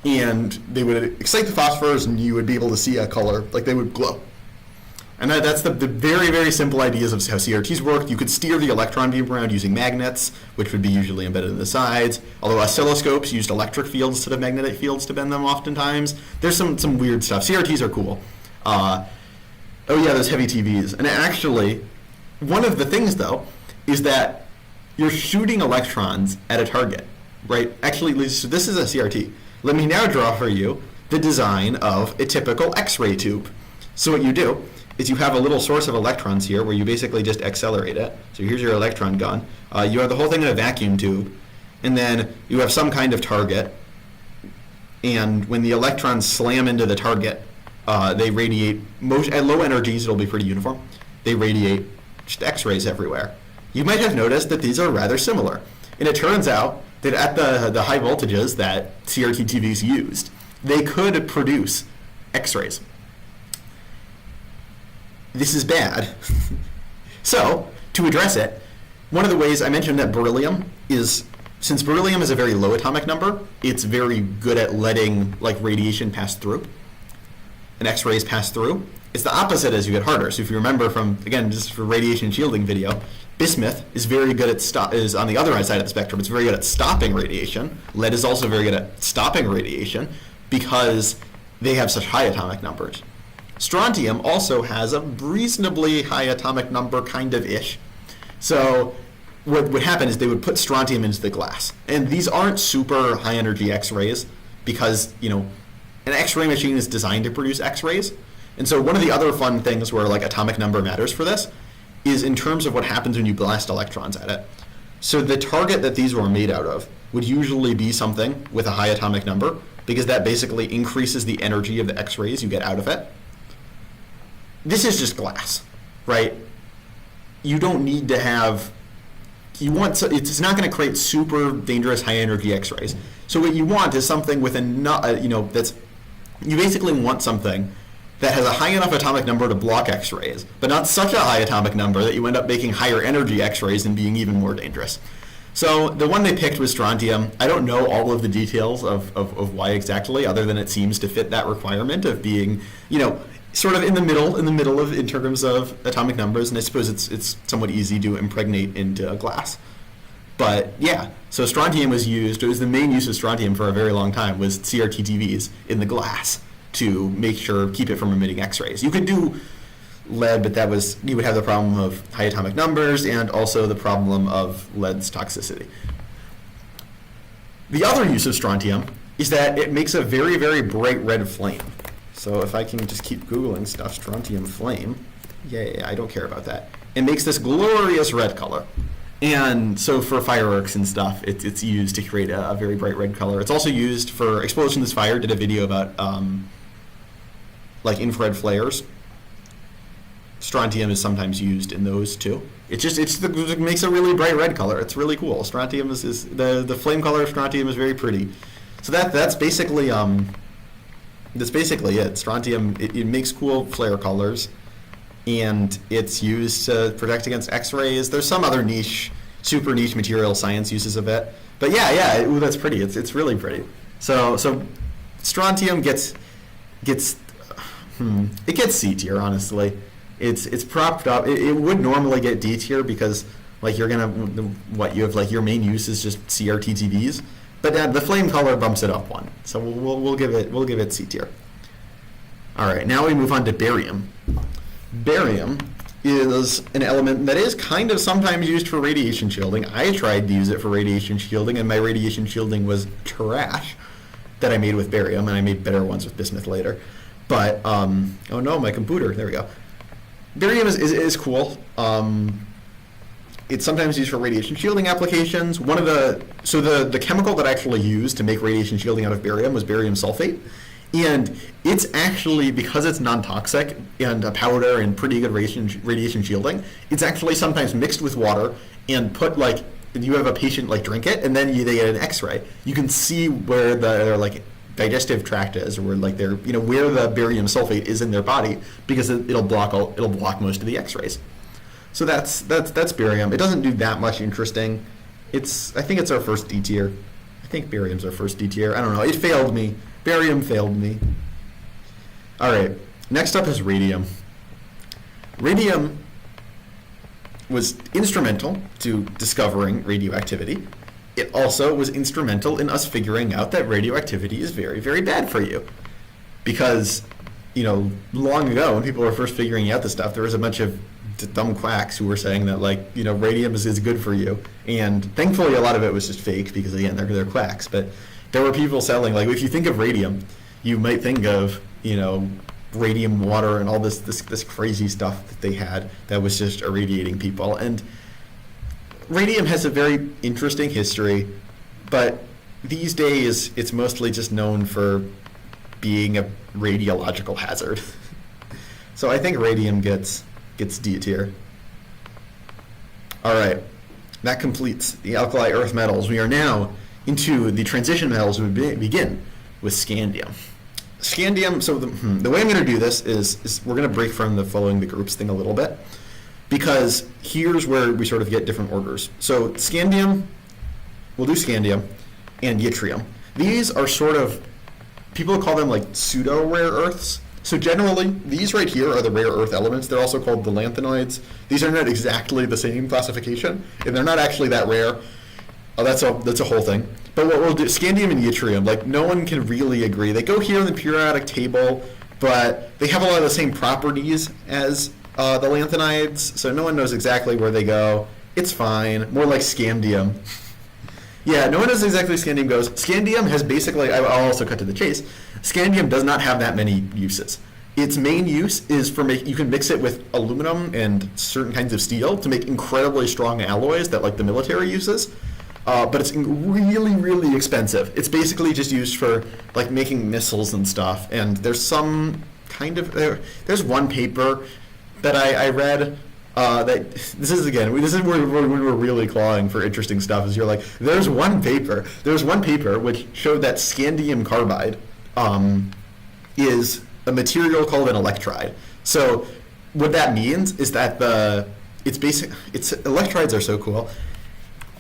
and they would excite the phosphors, and you would be able to see a color, like they would glow. And that's the very, very simple ideas of how CRTs worked. You could steer the electron beam around using magnets, which would be usually embedded in the sides, although oscilloscopes used electric fields instead of magnetic fields to bend them oftentimes. There's some weird stuff. CRTs are cool. Oh yeah, those heavy TVs. And actually, one of the things, though, is that you're shooting electrons at a target, right? Actually, so this is a CRT. Let me now draw for you the design of a typical X-ray tube. So what you do is you have a little source of electrons here where you basically just accelerate it. So here's your electron gun. You have the whole thing in a vacuum tube, and then you have some kind of target. And when the electrons slam into the target, they radiate, at low energies, it'll be pretty uniform. They radiate just X-rays everywhere. You might have noticed that these are rather similar. And it turns out that at the high voltages that CRT TVs used, they could produce X-rays. This is bad. So, to address it, one of the ways I mentioned that since beryllium is a very low atomic number, it's very good at letting radiation pass through. And X-rays pass through. It's the opposite as you get harder. So if you remember from, again, just for radiation shielding video, bismuth is very good is on the other side of the spectrum. It's very good at stopping radiation. Lead is also very good at stopping radiation because they have such high atomic numbers. Strontium also has a reasonably high atomic number, kind of ish. So what would happen is they would put strontium into the glass. And these aren't super high energy X-rays because, an X-ray machine is designed to produce X-rays. And so one of the other fun things where atomic number matters for this is in terms of what happens when you blast electrons at it. So the target that these were made out of would usually be something with a high atomic number because that basically increases the energy of the X-rays you get out of it. This is just glass, right? You don't need to have, it's not going to create super dangerous high energy X-rays. So what you want is something with you basically want something that has a high enough atomic number to block X-rays, but not such a high atomic number that you end up making higher energy X-rays and being even more dangerous. So the one they picked was strontium. I don't know all of the details of why exactly, other than it seems to fit that requirement of being, sort of in the middle in terms of atomic numbers, and I suppose it's somewhat easy to impregnate into a glass. But yeah, so strontium was used. It was the main use of strontium for a very long time was CRT TVs in the glass to keep it from emitting X-rays. You could do lead, but you would have the problem of high atomic numbers and also the problem of lead's toxicity. The other use of strontium is that it makes a very, very bright red flame. So if I can just keep Googling stuff, strontium flame, I don't care about that. It makes this glorious red color. And so for fireworks and stuff, it's used to create a very bright red color. It's also used for Explosions Fire, did a video about infrared flares. Strontium is sometimes used in those too. It makes a really bright red color. It's really cool. Strontium is the flame color of strontium is very pretty. So that's basically it. Strontium it makes cool flare colors. and it's used to protect against X-rays. There's some other niche, super niche material science uses of it. But yeah, ooh, that's pretty. It's really pretty. So strontium gets it gets C tier, honestly. It's propped up. It would normally get D tier because like you have like your main use is just CRT TVs, but the flame color bumps it up one. So we'll give it C tier. All right, now we move on to barium. Barium is an element that is kind of sometimes used for radiation shielding. I tried to use it for radiation shielding, and my radiation shielding was trash that I made with barium, and I made better ones with bismuth later. But, oh no, my computer, there we go. Barium is cool. It's sometimes used for radiation shielding applications. The chemical that I actually used to make radiation shielding out of barium was barium sulfate. And it's actually, because it's non-toxic and a powder and pretty good radiation shielding, it's actually sometimes mixed with water and put like, you have a patient like drink it and then they get an X-ray. You can see where their like digestive tract is, or where like where the barium sulfate is in their body, because it'll block most of the X-rays. So that's barium. It doesn't do that much interesting. I think it's our first D tier. I think barium's our first D tier. I don't know. It failed me. Barium failed me. All right. Next up is radium. Radium was instrumental to discovering radioactivity. It also was instrumental in us figuring out that radioactivity is very, very bad for you. Because, long ago, when people were first figuring out this stuff, there was a bunch of dumb quacks who were saying that, radium is good for you. And thankfully, a lot of it was just fake because, again, they're quacks. But there were people selling, if you think of radium, you might think of, radium water and all this crazy stuff that they had that was just irradiating people. And radium has a very interesting history, but these days it's mostly just known for being a radiological hazard. So I think radium gets D tier. All right, that completes the alkali earth metals. We are now into the transition metals. We begin with scandium. Scandium, so the way I'm going to do this is we're going to break from the following the groups thing a little bit, because here's where we sort of get different orders. So scandium, we'll do scandium and yttrium. These are sort of, people call them like pseudo-rare earths. So generally, these right here are the rare earth elements. They're also called the lanthanoids. These are not exactly the same classification, and they're not actually that rare. That's a whole thing. But what we'll do, scandium and yttrium, no one can really agree. They go here in the periodic table, but they have a lot of the same properties as the lanthanides, so no one knows exactly where they go. It's fine. More like scandium. Yeah, no one knows exactly where scandium goes. Scandium has basically, I'll also cut to the chase, scandium does not have that many uses. Its main use is for you can mix it with aluminum and certain kinds of steel to make incredibly strong alloys that the military uses. But it's really, really expensive. It's basically just used for making missiles and stuff. And there's some kind of there's one paper that I read that this is where we were really clawing for interesting stuff. Is you're there's one paper which showed that scandium carbide is a material called an electride. So what that means is that electrides are so cool.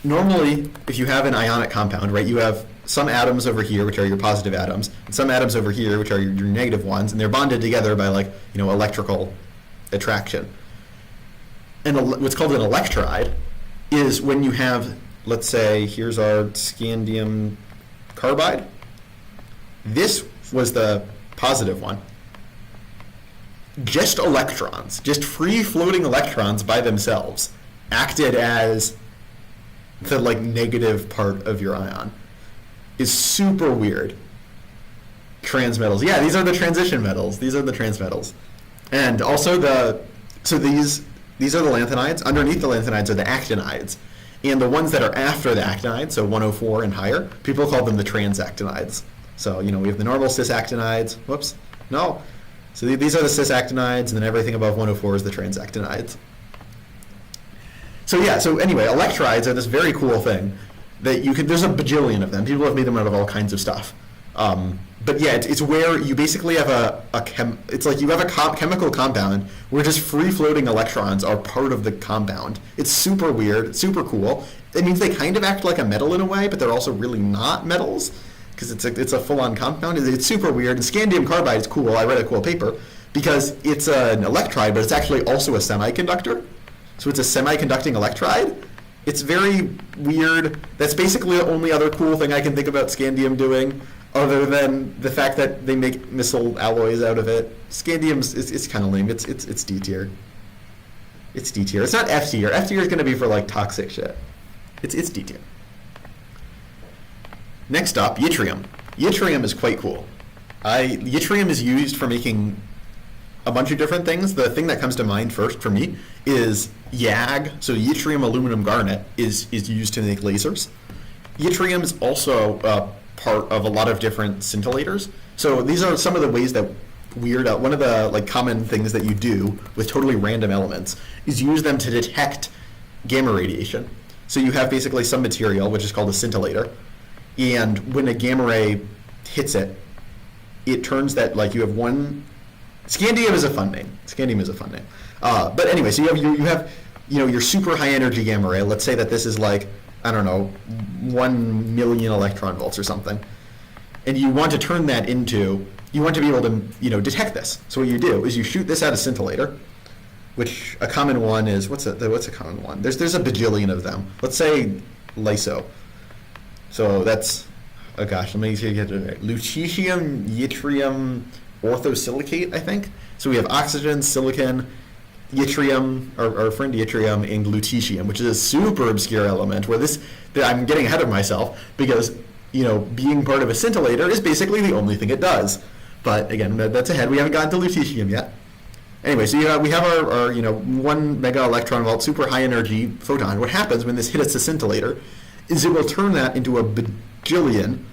Normally, if you have an ionic compound, right, you have some atoms over here, which are your positive atoms, and some atoms over here, which are your negative ones, and they're bonded together by electrical attraction. And what's called an electride is when you have, let's say, here's our scandium carbide. This was the positive one. Just electrons, just free-floating electrons by themselves, acted as the negative part of your ion. Is super weird. Transmetals. Yeah, these are the transition metals. These are the transmetals. And also these are the lanthanides. Underneath the lanthanides are the actinides. And the ones that are after the actinides, so 104 and higher, people call them the transactinides. So, we have the normal cis-actinides. Whoops. No. So these are the cis-actinides, and then everything above 104 is the transactinides. So anyway, electrides are this very cool thing that there's a bajillion of them. People have made them out of all kinds of stuff. but yeah, it's where you basically have it's like you have a chemical compound where just free floating electrons are part of the compound. It's super weird, super cool. It means they kind of act like a metal in a way, but they're also really not metals because it's a full-on compound. It's super weird. And scandium carbide is cool. I read a cool paper because it's an electride, but it's actually also a semiconductor. So it's a semiconducting electride. It's very weird. That's basically the only other cool thing I can think about scandium doing, other than the fact that they make missile alloys out of it. Scandium's it's kind of lame. It's D tier. It's D tier. It's not F tier. F tier is going to be for like toxic shit. It's D tier. Next up, yttrium. Yttrium is quite cool. Yttrium is used for making a bunch of different things. The thing that comes to mind first for me is YAG, so yttrium aluminum garnet, is used to make lasers. Yttrium is also part of a lot of different scintillators. So these are some of the ways that one of the like common things that you do with totally random elements is use them to detect gamma radiation. So you have basically some material, which is called a scintillator, and when a gamma ray hits it, it turns that, like, you have one. Scandium is a fun name. But anyway, so you have your super high energy gamma ray. Let's say that this is like, I don't know, 1 million electron volts or something, and you want to turn that into. You want to be able to detect this. So what you do is you shoot this at a scintillator, which a common one is what's a common one? There's a bajillion of them. Let's say LiSO. So that's let me see get it right. Lutetium, yttrium, orthosilicate, I think. So we have oxygen, silicon, yttrium, our friend yttrium, and lutetium, which is a super obscure element. I'm getting ahead of myself because being part of a scintillator is basically the only thing it does. But again, that's ahead. We haven't gotten to lutetium yet. Anyway, so we have our 1 mega electron volt super high energy photon. What happens when this hits a scintillator is it will turn that into a bajillion,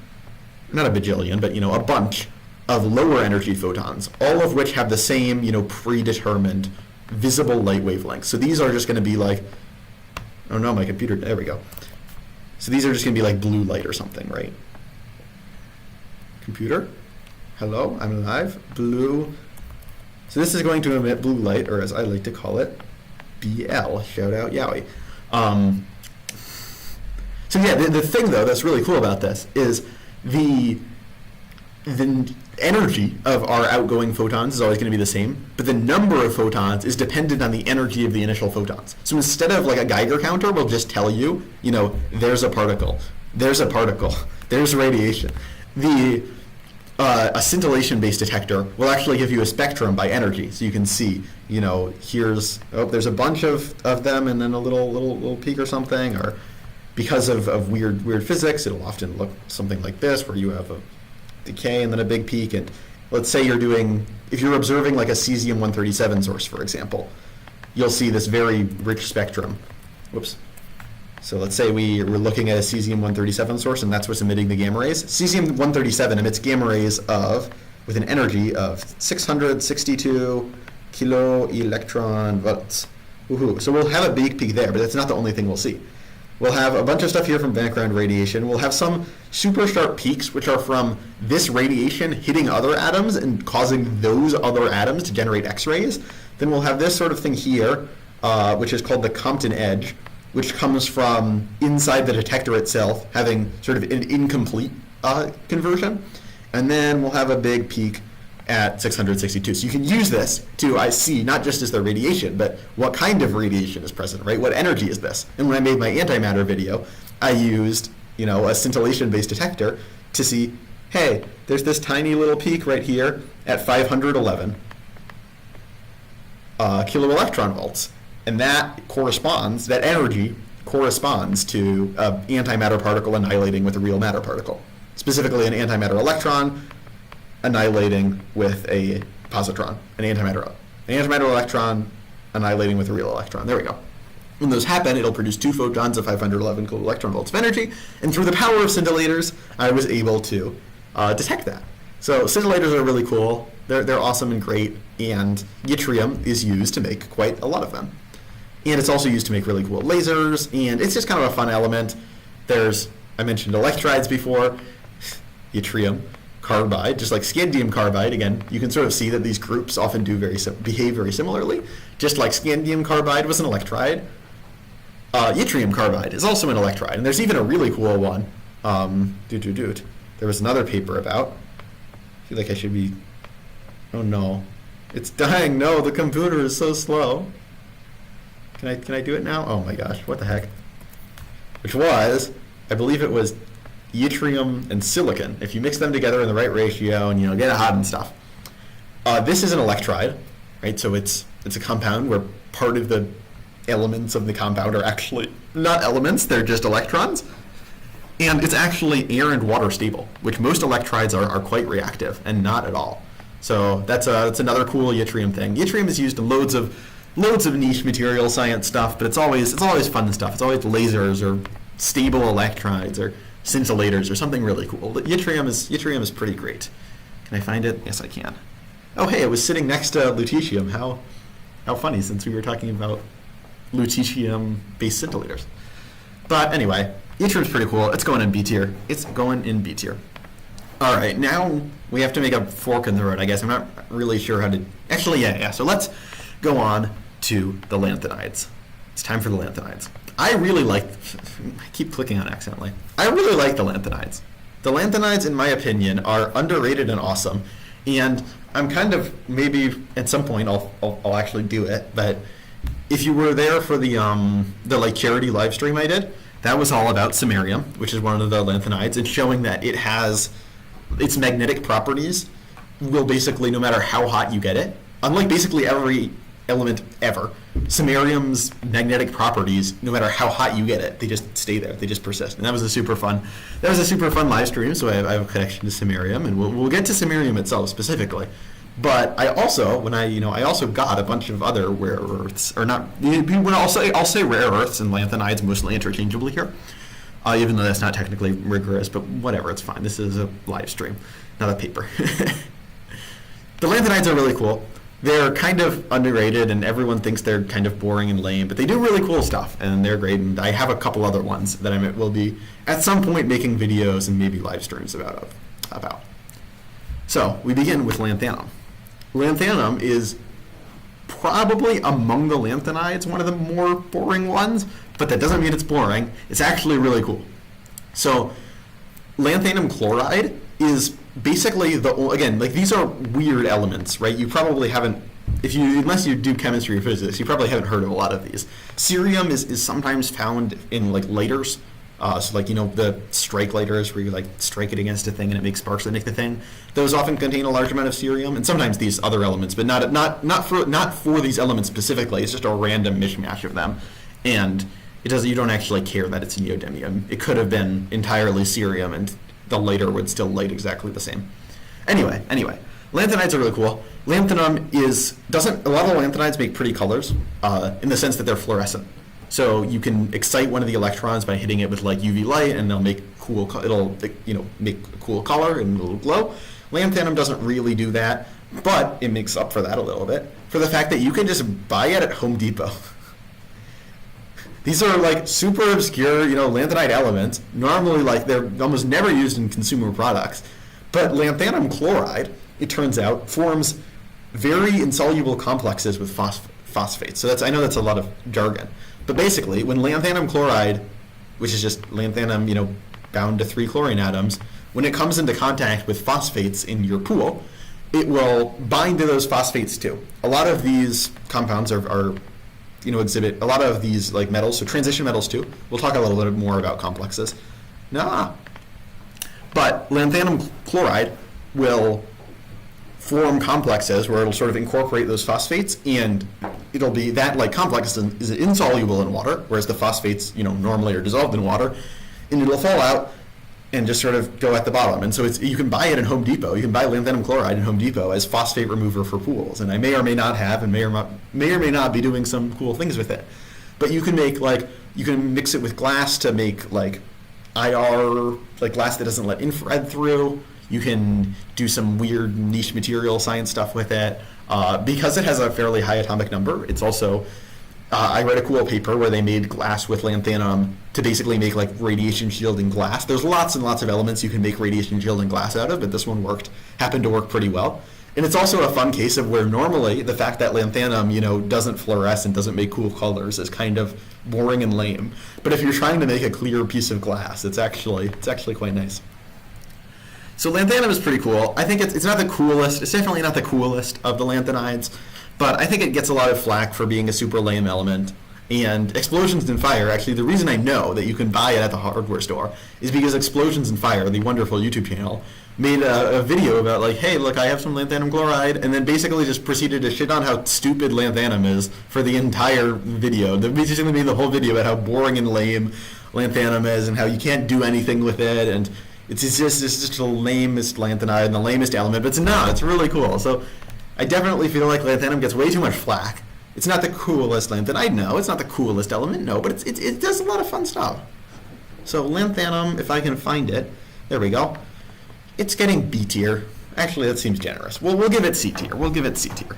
not a bajillion, but a bunch of lower energy photons, all of which have the same predetermined visible light wavelength. So these are just going to be like, oh no, my computer, there we go. So these are just going to be like blue light or something, right? Computer, hello, I'm alive. Blue. So this is going to emit blue light, or as I like to call it, BL. Shout out Yowie. So yeah, the thing though that's really cool about this is the energy of our outgoing photons is always going to be the same, but the number of photons is dependent on the energy of the initial photons. So instead of like a Geiger counter, we'll just tell you, there's a particle, there's radiation. A scintillation-based detector will actually give you a spectrum by energy, so you can see, there's a bunch of them, and then a little peak or something, or because of weird physics, it'll often look something like this, where you have a decay and then a big peak. And let's say if you're observing like a cesium-137 source, for example, you'll see this very rich spectrum. Whoops. So let's say we're looking at a cesium-137 source, and that's what's emitting the gamma rays. Cesium-137 emits gamma rays with an energy of 662 kilo electron volts. Woohoo. So we'll have a big peak there, but that's not the only thing we'll see. We'll have a bunch of stuff here from background radiation. We'll have some super sharp peaks, which are from this radiation hitting other atoms and causing those other atoms to generate X-rays. Then we'll have this sort of thing here, which is called the Compton edge, which comes from inside the detector itself, having sort of an incomplete conversion. And then we'll have a big peak at 662. So you can use this to see not just as the radiation, but what kind of radiation is present, right? What energy is this? And when I made my antimatter video, I used, a scintillation-based detector to see, hey, there's this tiny little peak right here at 511 kilo electron volts. And that energy corresponds to an antimatter particle annihilating with a real matter particle. Specifically an antimatter electron annihilating with a positron, an antimatter electron annihilating with a real electron. There we go. When those happen, it'll produce 2 photons of 511 kilo electron volts of energy, and through the power of scintillators, I was able to detect that. So scintillators are really cool. They're awesome and great, and yttrium is used to make quite a lot of them. And it's also used to make really cool lasers, and it's just kind of a fun element. I mentioned electrides before, yttrium. carbide, just like scandium carbide. Again, you can sort of see that these groups often do behave very similarly. Just like scandium carbide was an electride, yttrium carbide is also an electride. And there's even a really cool one. There was another paper about. I feel like I should be. Oh no, it's dying. No, the computer is so slow. Can I do it now? Oh my gosh, what the heck? Which was, I believe it was yttrium and silicon. If you mix them together in the right ratio and get it hot and stuff. This is an electride, right? So it's a compound where part of the elements of the compound are actually not elements, they're just electrons. And it's actually air and water stable, which most electrides are quite reactive and not at all. So that's another cool yttrium thing. Yttrium is used in loads of niche material science stuff, but it's always fun stuff. It's always lasers or stable electrides or scintillators or something really cool. Yttrium is pretty great. Can I find it? Yes, I can. Oh, hey, it was sitting next to lutetium. How funny, since we were talking about lutetium-based scintillators. But anyway, yttrium's pretty cool. It's going in B tier. All right, now we have to make a fork in the road, I guess. I'm not really sure how to... Actually, yeah. So let's go on to the lanthanides. It's time for the lanthanides. I keep clicking on accidentally. I really like the lanthanides. The lanthanides, in my opinion, are underrated and awesome. And I'm kind of, maybe at some point I'll actually do it, but if you were there for the charity live stream I did, that was all about samarium, which is one of the lanthanides, and showing that it has its magnetic properties will basically, no matter how hot you get it, unlike basically every element ever, samarium's magnetic properties, no matter how hot you get it, they just stay there, they just persist. And that was a super fun live stream, so I have a connection to samarium, and we'll get to samarium itself specifically. But I also, I also got a bunch of other rare earths, or not, I'll say rare earths and lanthanides mostly interchangeably here, even though that's not technically rigorous, but whatever, it's fine. This is a live stream, not a paper. The lanthanides are really cool. They're kind of underrated, and everyone thinks they're kind of boring and lame, but they do really cool stuff, and they're great, and I have a couple other ones that I will be, at some point, making videos and maybe live streams about. So, we begin with lanthanum. Lanthanum is probably among the lanthanides one of the more boring ones, but that doesn't mean it's boring. It's actually really cool. So, lanthanum chloride is basically these are weird elements, right? You probably haven't, unless you do chemistry or physics, you probably haven't heard of a lot of these. Cerium is sometimes found in lighters. The strike lighters where you strike it against a thing and it makes sparks that make the thing. Those often contain a large amount of cerium, and sometimes these other elements, but not for these elements specifically. It's just a random mishmash of them, and you don't actually care that it's neodymium. It could have been entirely cerium, and the lighter would still light exactly the same. Anyway, lanthanides are really cool. Lanthanum a lot of lanthanides make pretty colors, in the sense that they're fluorescent. So you can excite one of the electrons by hitting it with UV light, and they'll make make a cool color and it'll glow. Lanthanum doesn't really do that, but it makes up for that a little bit for the fact that you can just buy it at Home Depot. These are super obscure, lanthanide elements. Normally, they're almost never used in consumer products. But lanthanum chloride, it turns out, forms very insoluble complexes with phosphates. So I know that's a lot of jargon. But basically, when lanthanum chloride, which is just lanthanum, bound to 3 chlorine atoms, when it comes into contact with phosphates in your pool, it will bind to those phosphates too. A lot of these compounds are exhibit a lot of these metals, so transition metals too. We'll talk a little bit more about complexes. But lanthanum chloride will form complexes where it'll sort of incorporate those phosphates, and it'll be that complex is insoluble in water, whereas the phosphates normally are dissolved in water, and it'll fall out and just sort of go at the bottom. And so you can buy it in Home Depot. You can buy lanthanum chloride in Home Depot as phosphate remover for pools, and I may or may not have, and may or may not be doing some cool things with it. But you can make you can mix it with glass to make IR, glass that doesn't let infrared through. You can do some weird niche material science stuff with it. Because it has a fairly high atomic number, it's also I read a cool paper where they made glass with lanthanum to basically make like radiation shielding glass. There's lots and lots of elements you can make radiation shielding glass out of, but this one happened to work pretty well. And it's also a fun case of where normally the fact that lanthanum, doesn't fluoresce and doesn't make cool colors is kind of boring and lame. But if you're trying to make a clear piece of glass, it's actually quite nice. So lanthanum is pretty cool. I think it's not the coolest. It's definitely not the coolest of the lanthanides, but I think it gets a lot of flack for being a super lame element. And Explosions in Fire, actually, the reason I know that you can buy it at the hardware store is because Explosions in Fire, the wonderful YouTube channel, made a video about like, hey, look, I have some lanthanum chloride, and then basically just proceeded to shit on how stupid lanthanum is for the entire video. They basically made the whole video about how boring and lame lanthanum is and how you can't do anything with it, and it's just the lamest lanthanide and the lamest element, but it's really cool. So I definitely feel like lanthanum gets way too much flack. It's not the coolest lanthanide, no. It's not the coolest element, no, but it does a lot of fun stuff. So lanthanum, if I can find it, there we go. It's getting B tier. Actually, that seems generous. Well, we'll give it C tier. We'll give it C tier.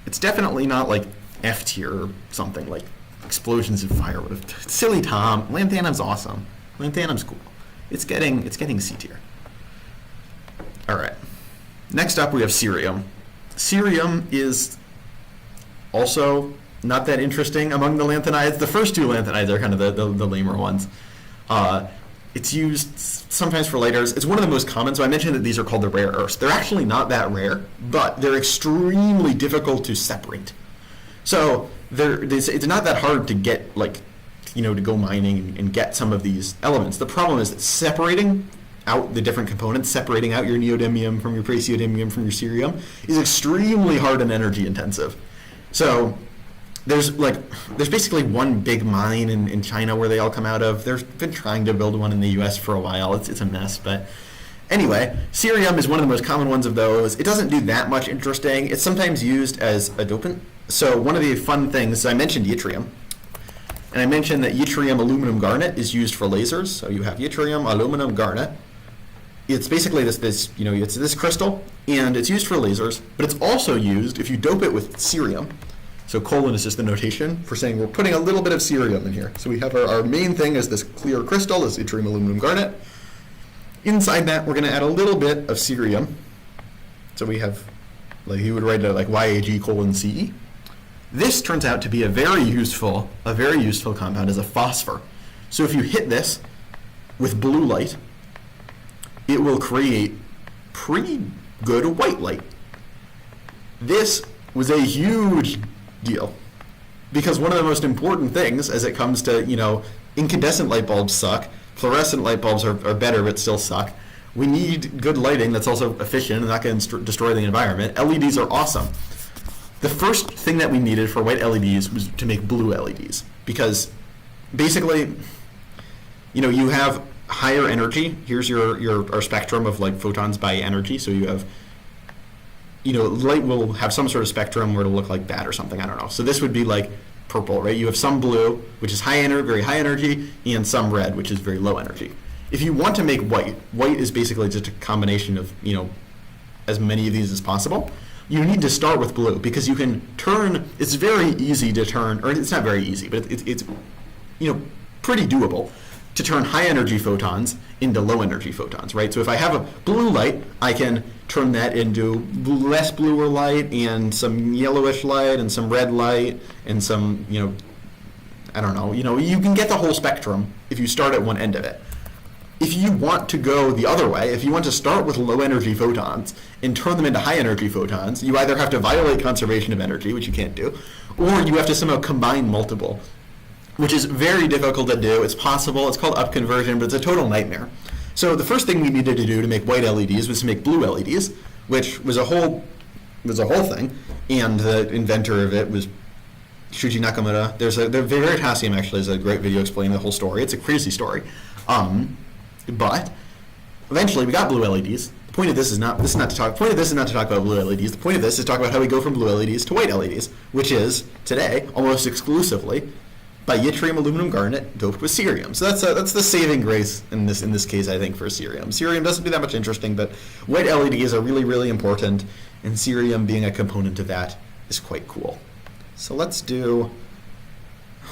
It's definitely not like F tier or something like Explosions in Fire would have. Silly Tom. Lanthanum's awesome. Lanthanum's cool. It's getting C tier. All right. Next up, we have cerium. Cerium is also not that interesting among the lanthanides. The first two lanthanides are kind of the lamer ones. It's used sometimes for lighters. It's one of the most common. So I mentioned that these are called the rare earths. They're actually not that rare, but they're extremely difficult to separate. So it's not that hard to get, to go mining and get some of these elements. The problem is that separating out the different components, separating out your neodymium from your praseodymium from your cerium, is extremely hard and energy intensive. So there's basically one big mine in China where they all come out of. They've been trying to build one in the US for a while. It's a mess, but anyway, cerium is one of the most common ones of those. It doesn't do that much interesting. It's sometimes used as a dopant. So one of the fun things, I mentioned yttrium, and I mentioned that yttrium aluminum garnet is used for lasers. So you have yttrium aluminum garnet. It's basically it's this crystal, and it's used for lasers, but it's also used if you dope it with cerium. So colon is just the notation for saying we're putting a little bit of cerium in here. So we have our main thing is this clear crystal, this yttrium aluminum garnet. Inside that, we're going to add a little bit of cerium. So we have, you would write it like YAG:CE. This turns out to be a very useful compound as a phosphor. So if you hit this with blue light, it will create pretty good white light. This was a huge deal because one of the most important things as it comes to, incandescent light bulbs suck, fluorescent light bulbs are better but still suck. We need good lighting that's also efficient and not going to destroy the environment. LEDs are awesome. The first thing that we needed for white LEDs was to make blue LEDs because basically, you have higher energy. Here's our spectrum of photons by energy. So you have, light will have some sort of spectrum where it'll look like that or something. I don't know. So this would be like purple, right? You have some blue, which is very high energy, and some red, which is very low energy. If you want to make white is basically just a combination of, as many of these as possible. You need to start with blue because you can turn, it's very easy to turn, or it's not very easy, but it's pretty doable to turn high energy photons into low energy photons, right? So if I have a blue light, I can turn that into less bluer light and some yellowish light and some red light and some, I don't know, you can get the whole spectrum if you start at one end of it. If you want to go the other way, if you want to start with low energy photons and turn them into high energy photons, you either have to violate conservation of energy, which you can't do, or you have to somehow combine multiple, which is very difficult to do. It's possible. It's called upconversion, but it's a total nightmare. So the first thing we needed to do to make white LEDs was to make blue LEDs, which was a whole thing, and the inventor of it was Shuji Nakamura. The Veritasium actually is a great video explaining the whole story. It's a crazy story. But eventually we got blue LEDs. The point of this is not to talk about blue LEDs. The point of this is to talk about how we go from blue LEDs to white LEDs, which is today almost exclusively by yttrium aluminum garnet doped with cerium. So that's the saving grace in this case, I think, for cerium. Cerium doesn't do that much interesting, but white LEDs are really, really important, and cerium being a component of that is quite cool. So let's do,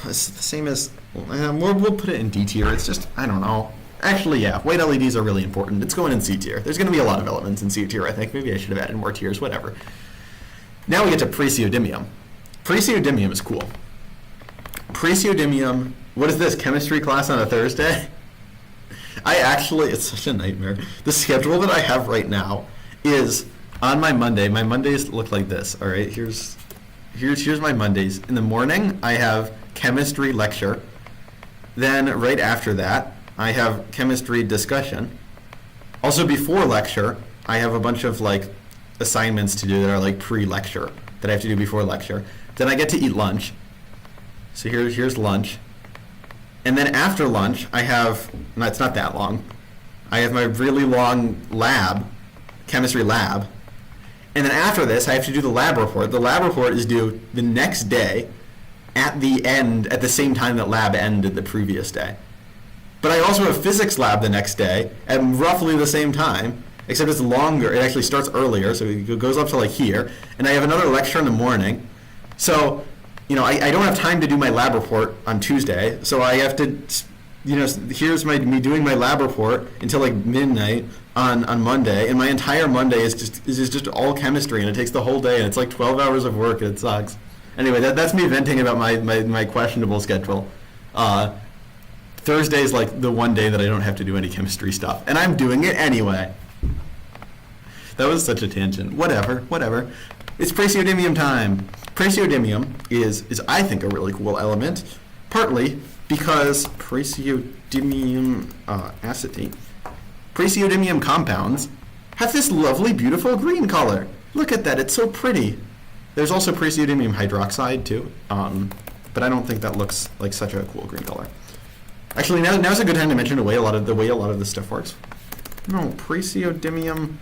it's the same as, we'll put it in D tier. It's just, I don't know. Actually, yeah, white LEDs are really important. It's going in C tier. There's going to be a lot of elements in C tier, I think. Maybe I should have added more tiers, whatever. Now we get to praseodymium. Praseodymium is cool. Praseodymium, what is this, chemistry class on a Thursday? It's such a nightmare. The schedule that I have right now is on my Monday. My Mondays look like this, all right? Here's my Mondays. In the morning, I have chemistry lecture. Then right after that, I have chemistry discussion. Also before lecture, I have a bunch of like assignments to do that are like pre-lecture that I have to do before lecture. Then I get to eat lunch. So here's lunch. And then after lunch, I have, no, it's not that long. I have my really long lab, chemistry lab. And then after this, I have to do the lab report. The lab report is due the next day at the same time that lab ended the previous day. But I also have physics lab the next day at roughly the same time, except it's longer. It actually starts earlier, so it goes up to like here. And I have another lecture in the morning. So, I don't have time to do my lab report on Tuesday, so I have to, here's me doing my lab report until like midnight on Monday, and my entire Monday is just all chemistry, and it takes the whole day, and it's like 12 hours of work, and it sucks. Anyway, that's me venting about my questionable schedule. Thursday is like the one day that I don't have to do any chemistry stuff, and I'm doing it anyway. That was such a tangent. Whatever. It's praseodymium time. Praseodymium is I think a really cool element, partly because praseodymium acetate, praseodymium compounds have this lovely, beautiful green color. Look at that, it's so pretty. There's also praseodymium hydroxide too, but I don't think that looks like such a cool green color. Actually, now's a good time to mention the way a lot of this stuff works. No, praseodymium.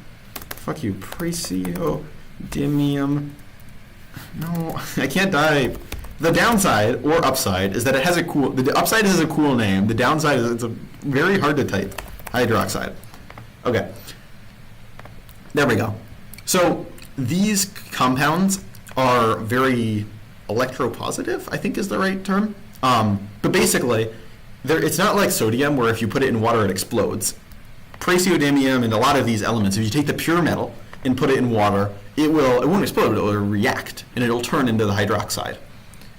Fuck you, praseodymium. No, I can't die. The downside or upside is that it has the upside has a cool name. The downside is it's a very hard to type. Hydroxide. Okay. There we go. So these compounds are very electropositive, I think is the right term. But basically, it's not like sodium where if you put it in water it explodes. Praseodymium and a lot of these elements, if you take the pure metal and put it in water, it won't explode, it will react, and it'll turn into the hydroxide.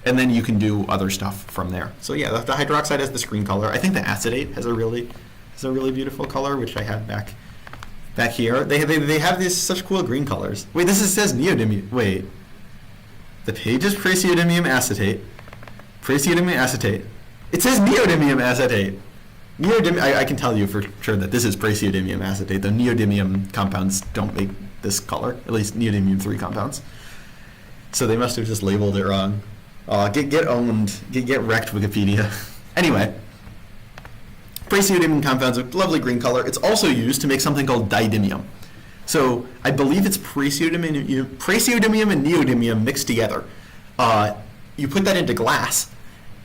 And then you can do other stuff from there. So yeah, the hydroxide has this green color. I think the acetate has a really beautiful color, which I have back here. They have these such cool green colors. Wait, says neodymium. Wait. The page is praseodymium acetate. Praseodymium acetate. It says neodymium acetate. I can tell you for sure that this is praseodymium acetate. The neodymium compounds don't make this color, at least neodymium 3 compounds. So they must have just labeled it wrong. Get owned. Get wrecked, Wikipedia. Anyway, praseodymium compounds are lovely green color. It's also used to make something called didymium. So I believe it's praseodymium and neodymium mixed together. You put that into glass,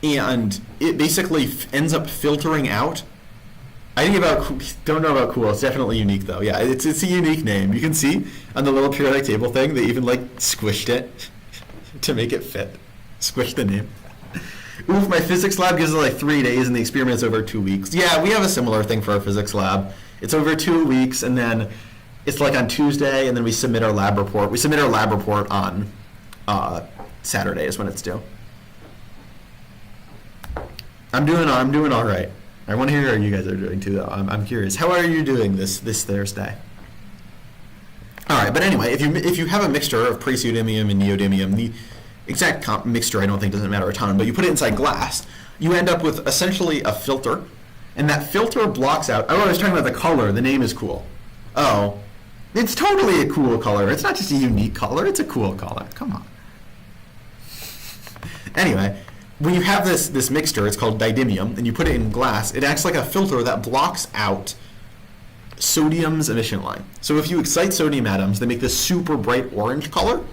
and it basically ends up filtering out. Don't know about cool. It's definitely unique though. Yeah, it's a unique name. You can see on the little periodic table thing they even like squished it to make it fit. Squished the name. Oof, my physics lab gives it like 3 days and the experiment's over 2 weeks. Yeah, we have a similar thing for our physics lab. It's over 2 weeks and then it's like on Tuesday and then we submit our lab report. We submit our lab report on Saturday is when it's due. I'm doing all right. I want to hear how you guys are doing too, though. I'm curious. How are you doing this Thursday? All right, but anyway, if you have a mixture of praseodymium and neodymium, the exact mixture I don't think doesn't matter a ton, but you put it inside glass, you end up with essentially a filter, and that filter blocks out. Oh, I was talking about the color. The name is cool. Oh, it's totally a cool color. It's not just a unique color. It's a cool color. Come on. Anyway. When you have this mixture, it's called didymium, and you put it in glass, it acts like a filter that blocks out sodium's emission line. So if you excite sodium atoms, they make this super bright orange color.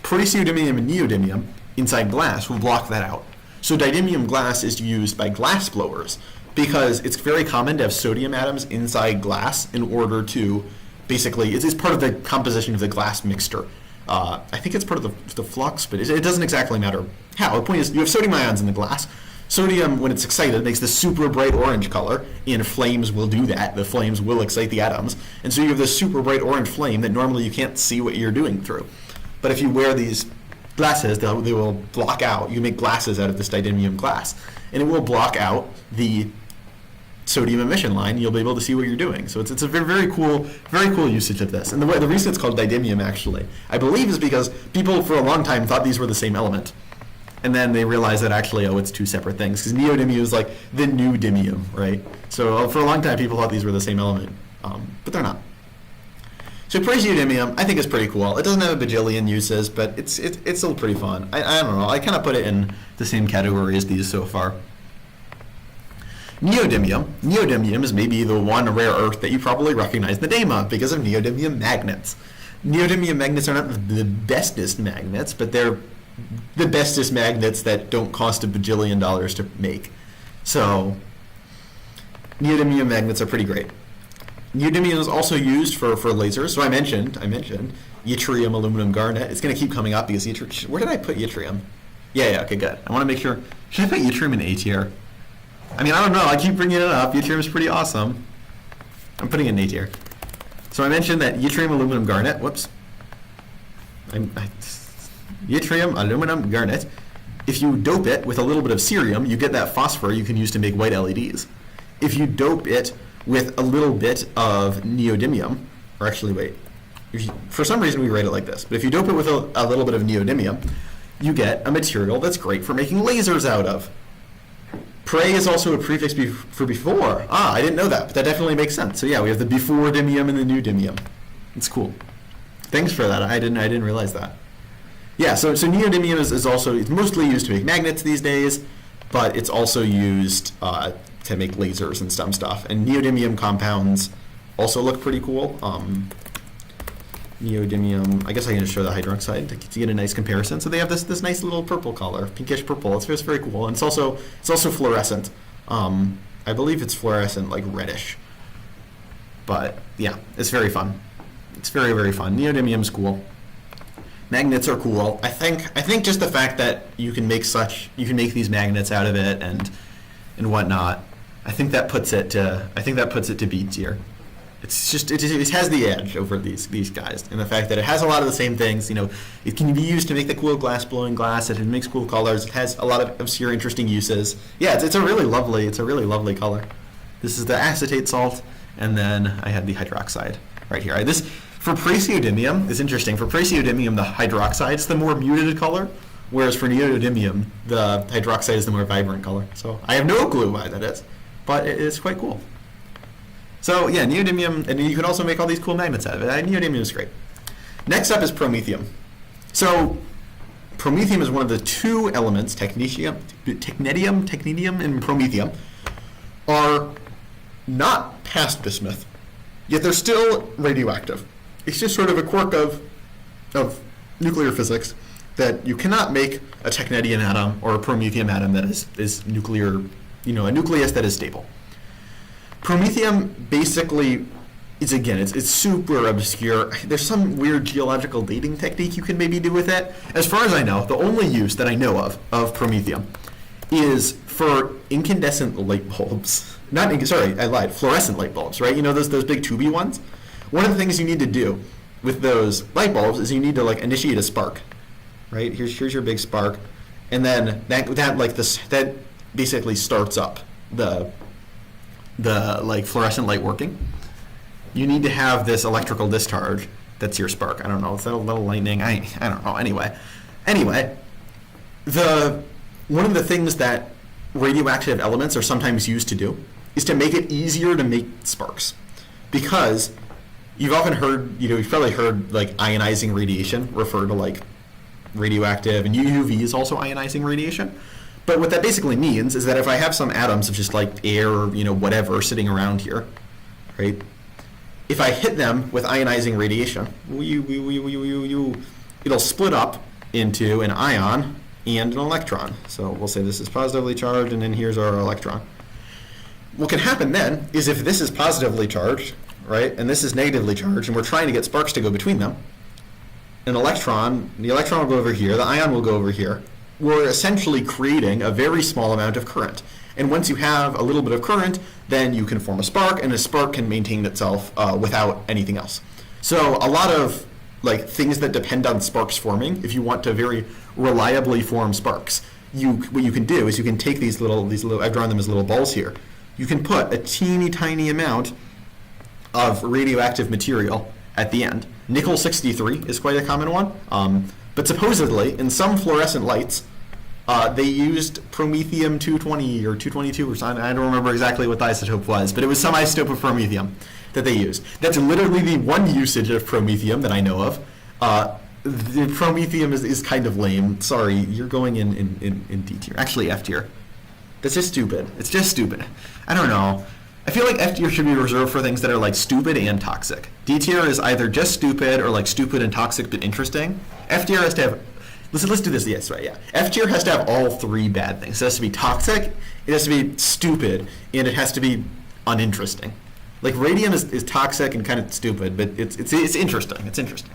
Praseodymium and neodymium inside glass will block that out. So didymium glass is used by glass blowers because it's very common to have sodium atoms inside glass in order to basically, it's part of the composition of the glass mixture. I think it's part of the flux, but it doesn't exactly matter how. The point is, you have sodium ions in the glass. Sodium, when it's excited, makes this super bright orange color, and flames will do that. The flames will excite the atoms. And so you have this super bright orange flame that normally you can't see what you're doing through. But if you wear these glasses, they will block out. You make glasses out of this didymium glass, and it will block out the sodium emission line. You'll be able to see what you're doing. So it's a very cool usage of this. And the reason it's called didymium, actually, I believe, is because people for a long time thought these were the same element. And then they realized that actually, it's two separate things, because neodymium is like the new dymium, right? So for a long time, people thought these were the same element, but they're not. So praseodymium, I think, is pretty cool. It doesn't have a bajillion uses, but it's still pretty fun. I don't know. I kind of put it in the same category as these so far. Neodymium is maybe the one rare earth that you probably recognize the name of because of neodymium magnets. Neodymium magnets are not the bestest magnets, but they're the bestest magnets that don't cost $1 bajillion to make. So neodymium magnets are pretty great. Neodymium is also used for lasers. So I mentioned yttrium, aluminum, garnet. It's going to keep coming up because yttrium. Where did I put yttrium? Yeah, okay, good. I want to make sure. Should I put yttrium in A tier? I mean, I don't know. I keep bringing it up. Yttrium is pretty awesome. I'm putting it in A tier. So I mentioned that yttrium, aluminum, garnet. Whoops. Yttrium, aluminum, garnet. If you dope it with a little bit of cerium, you get that phosphor you can use to make white LEDs. If you dope it with a little bit of neodymium, or actually, wait. For some reason, we write it like this. But if you dope it with a little bit of neodymium, you get a material that's great for making lasers out of. Pre is also a prefix for before. I didn't know that, but that definitely makes sense. So yeah, we have the before dymium and the new dymium. It's cool. Thanks for that. I didn't realize that. Yeah, so neodymium is also, it's mostly used to make magnets these days, but it's also used to make lasers and some stuff. And neodymium compounds also look pretty cool. Neodymium, I guess I can just show the hydroxide to get a nice comparison. So they have this nice little purple color, pinkish purple. It's very cool, and it's also fluorescent. I believe it's fluorescent, like reddish. But yeah, it's very fun. It's very fun. Neodymium's cool. Magnets are cool. I think just the fact that you can make these magnets out of it and whatnot. I think that puts it to B tier. It's just it has the edge over these guys, and the fact that it has a lot of the same things. It can be used to make the cool glass blowing glass. It makes cool colors. It has a lot of obscure, interesting uses. Yeah, it's a really lovely color. This is the acetate salt, and then I have the hydroxide right here. This for praseodymium is interesting. For praseodymium, the hydroxide is the more muted color, whereas for neodymium, the hydroxide is the more vibrant color. So I have no clue why that is, but it is quite cool. So yeah, neodymium, and you can also make all these cool magnets out of it. Neodymium is great. Next up is promethium. So promethium is one of the two elements, technetium, and promethium, are not past bismuth, yet they're still radioactive. It's just sort of a quirk of nuclear physics that you cannot make a technetium atom or a promethium atom that is nuclear, a nucleus that is stable. Promethium basically is, again, it's super obscure. There's some weird geological dating technique you can maybe do with it. As far as I know, the only use that I know of promethium is for incandescent light bulbs. I lied, fluorescent light bulbs, right? Those big tubey ones? One of the things you need to do with those light bulbs is you need to initiate a spark, right? Here's your big spark, and then that basically starts up the fluorescent light working. You need to have this electrical discharge that's your spark. I don't know, is that a little lightning? I don't know. Anyway, one of the things that radioactive elements are sometimes used to do is to make it easier to make sparks, because you've often heard, you've probably heard ionizing radiation refer to radioactive, and UV is also ionizing radiation. But what that basically means is that if I have some atoms of just air or whatever sitting around here, right? If I hit them with ionizing radiation, it'll split up into an ion and an electron. So we'll say this is positively charged, and then here's our electron. What can happen then is if this is positively charged, right, and this is negatively charged, and we're trying to get sparks to go between them, an electron, the electron will go over here, the ion will go over here. We're essentially creating a very small amount of current. And once you have a little bit of current, then you can form a spark, and a spark can maintain itself without anything else. So a lot of like things that depend on sparks forming, if you want to very reliably form sparks, what you can do is you can take these little, I've drawn them as little balls here. You can put a teeny tiny amount of radioactive material at the end. Nickel-63 is quite a common one, but supposedly in some fluorescent lights, they used promethium-220 or 222 or something. I don't remember exactly what the isotope was, but it was some isotope of promethium that they used. That's literally the one usage of promethium that I know of. The promethium is kind of lame. Sorry, you're going in D tier. Actually, F tier. That's just stupid. It's just stupid. I don't know. I feel like F tier should be reserved for things that are like stupid and toxic. D tier is either just stupid or like stupid and toxic but interesting. F tier has to have. Let's do this. Yes, right. Yeah. F tier has to have all three bad things. It has to be toxic, it has to be stupid, and it has to be uninteresting. Like radium is toxic and kind of stupid, but it's interesting. It's interesting.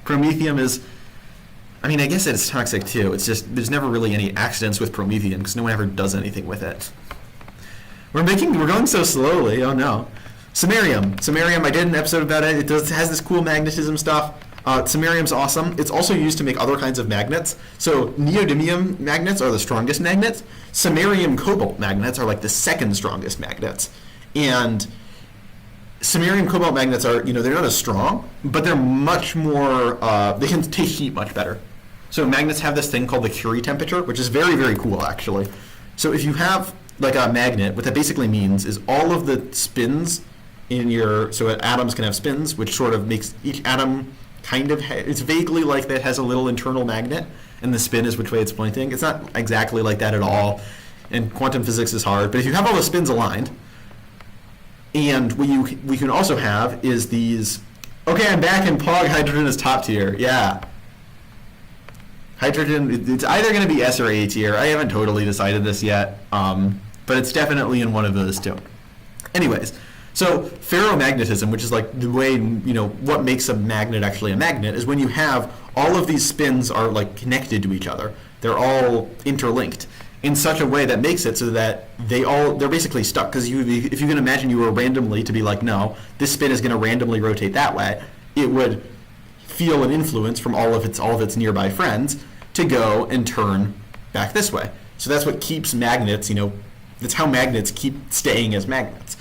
Promethium is. I mean, I guess it's toxic too. It's just there's never really any accidents with promethium because no one ever does anything with it. We're going so slowly. Oh no. Samarium. I did an episode about it. It has this cool magnetism stuff. Samarium's awesome. It's also used to make other kinds of magnets. So neodymium magnets are the strongest magnets. Samarium cobalt magnets are like the second strongest magnets. And samarium cobalt magnets are, they're not as strong, but they're much more, they can take heat much better. So magnets have this thing called the Curie temperature, which is very, very cool actually. So if you have like a magnet, what that basically means is all of the spins so atoms can have spins, which sort of makes each atom it's vaguely like that has a little internal magnet, and the spin is which way it's pointing. It's not exactly like that at all, and quantum physics is hard, but if you have all the spins aligned, and what we can also have is these, okay, I'm back in POG, hydrogen is top tier, yeah. Hydrogen, it's either going to be S or A tier. I haven't totally decided this yet, but it's definitely in one of those two. Anyways, so ferromagnetism, which is like the way, what makes a magnet actually a magnet, is when you have all of these spins are like connected to each other. They're all interlinked in such a way that makes it so that they're basically stuck. Because if you can imagine you were randomly to be like, no, this spin is going to randomly rotate that way, it would feel an influence from all of its nearby friends to go and turn back this way. So that's what keeps magnets, that's how magnets keep staying as magnets.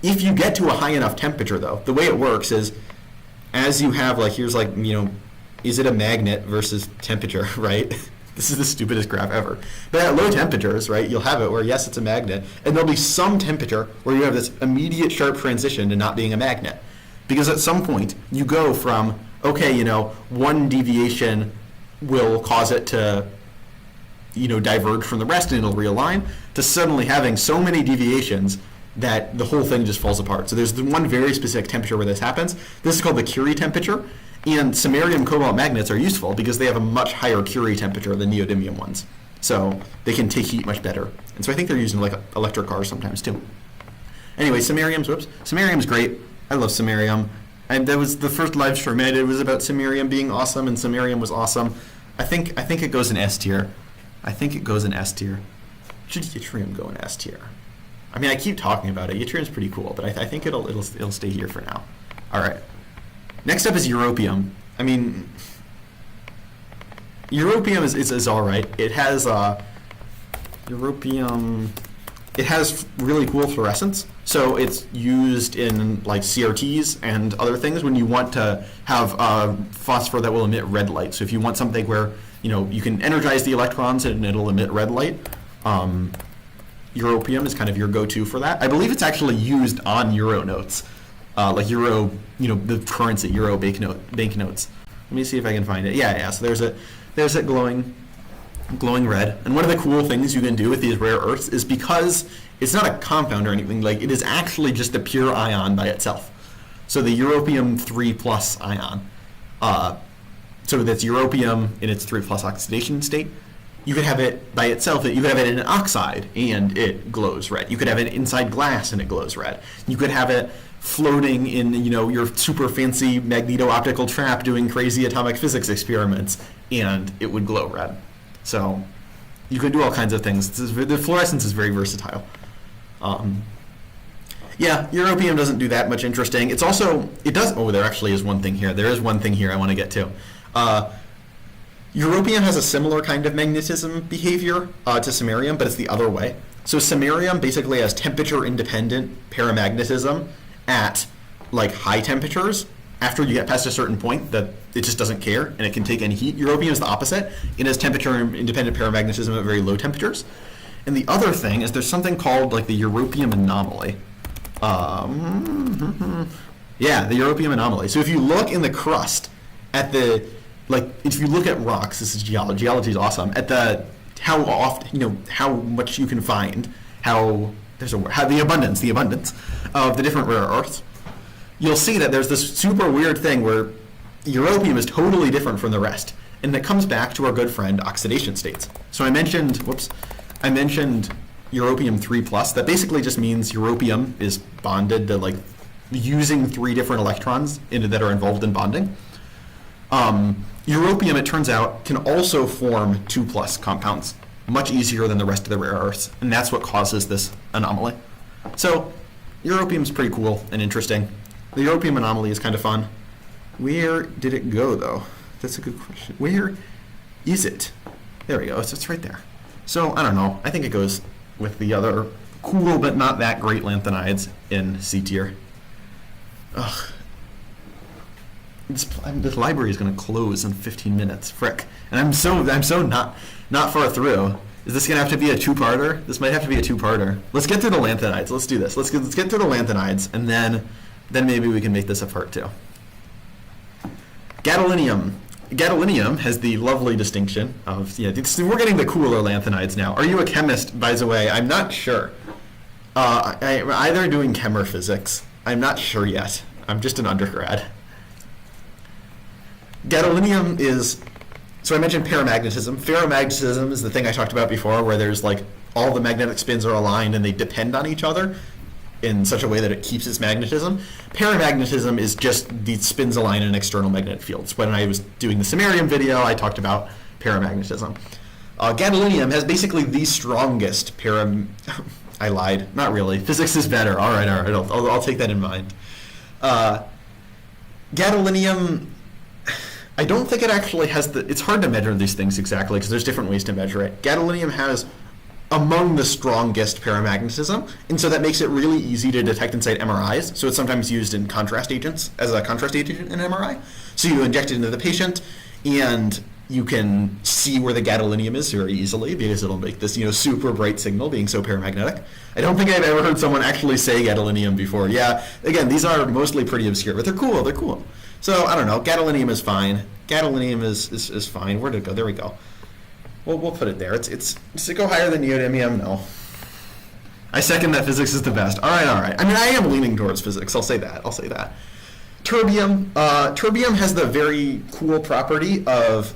If you get to a high enough temperature, though, the way it works is as you have, here's is it a magnet versus temperature, right? This is the stupidest graph ever. But at low temperatures, right, you'll have it where, yes, it's a magnet, and there'll be some temperature where you have this immediate sharp transition to not being a magnet. Because at some point, you go from, okay, one deviation will cause it to, diverge from the rest and it'll realign, to suddenly having so many deviations that the whole thing just falls apart. So there's the one very specific temperature where this happens. This is called the Curie temperature, and samarium cobalt magnets are useful because they have a much higher Curie temperature than neodymium ones. So they can take heat much better. And so I think they're used in electric cars sometimes too. Anyway, samarium's great. I love samarium. And that was the first live stream I did was about samarium being awesome, and samarium was awesome. I think it goes in S tier. Should yttrium go in S tier? I mean, I keep talking about it. Yttrium's pretty cool, but I think it'll stay here for now. All right. Next up is europium. I mean, europium is all right. It has europium. It has really cool fluorescence, so it's used in CRTs and other things when you want to have phosphor that will emit red light. So if you want something where you can energize the electrons and it'll emit red light. Europium is kind of your go-to for that. I believe it's actually used on euro notes, euro, the currency, euro banknotes. Let me see if I can find it. Yeah. So there's it glowing red. And one of the cool things you can do with these rare earths is because it's not a compound or anything, it is actually just a pure ion by itself. So the europium 3+ ion. So that's europium in its 3+ oxidation state. You could have it by itself. You could have it in an oxide and it glows red. You could have it inside glass and it glows red. You could have it floating in, your super fancy magneto-optical trap doing crazy atomic physics experiments, and it would glow red. So you can do all kinds of things. The fluorescence is very versatile. Europium doesn't do that much interesting. It does, there actually is one thing here. There is one thing here I want to get to. Europium has a similar kind of magnetism behavior to samarium, but it's the other way. So samarium basically has temperature-independent paramagnetism at high temperatures. After you get past a certain point, that it just doesn't care and it can take any heat. Europium is the opposite. It has temperature-independent paramagnetism at very low temperatures. And the other thing is there's something called the europium anomaly. The europium anomaly. So if you look in the crust at if you look at rocks, this is geology. Geology is awesome. At how often, how much you can find, the abundance of the different rare earths, you'll see that there's this super weird thing where europium is totally different from the rest, and it comes back to our good friend oxidation states. So I mentioned europium 3+. That basically just means europium is bonded to using 3 different electrons that are involved in bonding. Europium, it turns out, can also form 2+ compounds much easier than the rest of the rare earths, and that's what causes this anomaly. So europium's pretty cool and interesting. The europium anomaly is kind of fun. Where did it go, though? That's a good question. Where is it? There we go. It's right there. So I don't know. I think it goes with the other cool but not that great lanthanides in C tier. Ugh. This library is going to close in 15 minutes. Frick. And I'm so not far through. Is this going to have to be a 2-parter? This might have to be a 2-parter. Let's get through the lanthanides. Let's do this. Let's get through the lanthanides, and then maybe we can make this a part 2. Gadolinium. Gadolinium has the lovely distinction of, we're getting the cooler lanthanides now. Are you a chemist, by the way? I'm not sure. I'm either doing chem or physics. I'm not sure yet. I'm just an undergrad. Gadolinium is, so I mentioned paramagnetism. Ferromagnetism is the thing I talked about before, where there's all the magnetic spins are aligned and they depend on each other in such a way that it keeps its magnetism. Paramagnetism is just the spins align in external magnetic fields. When I was doing the samarium video, I talked about paramagnetism. Gadolinium has basically the strongest I lied. Not really. Physics is better. All right. I'll take that in mind. Gadolinium, I don't think it actually has it's hard to measure these things exactly because there's different ways to measure it. Gadolinium has among the strongest paramagnetism, and so that makes it really easy to detect inside MRIs. So it's sometimes used in contrast agents, as a contrast agent in an MRI. So you inject it into the patient, and you can see where the gadolinium is very easily because it'll make this, super bright signal being so paramagnetic. I don't think I've ever heard someone actually say gadolinium before. Yeah, again, these are mostly pretty obscure, but they're cool. So, I don't know, gadolinium is fine. Gadolinium is fine. Where did it go? There we go. We'll put it there. Does it go higher than neodymium? No. I second that physics is the best. All right. I mean, I am leaning towards physics. I'll say that. Terbium. Terbium has the very cool property of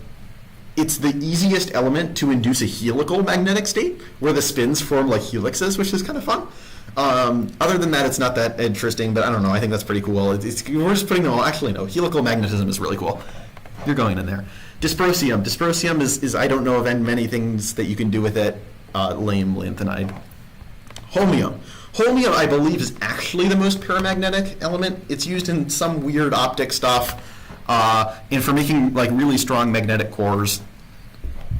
it's the easiest element to induce a helical magnetic state, where the spins form like helixes, which is kind of fun. Other than that, it's not that interesting, but I don't know. I think that's pretty cool. We're just putting them all. Actually, no. Helical magnetism is really cool. You're going in there. Dysprosium. Dysprosium is I don't know of many things that you can do with it. Lame lanthanide. Holmium. Holmium, I believe, is actually the most paramagnetic element. It's used in some weird optic stuff, and for making really strong magnetic cores.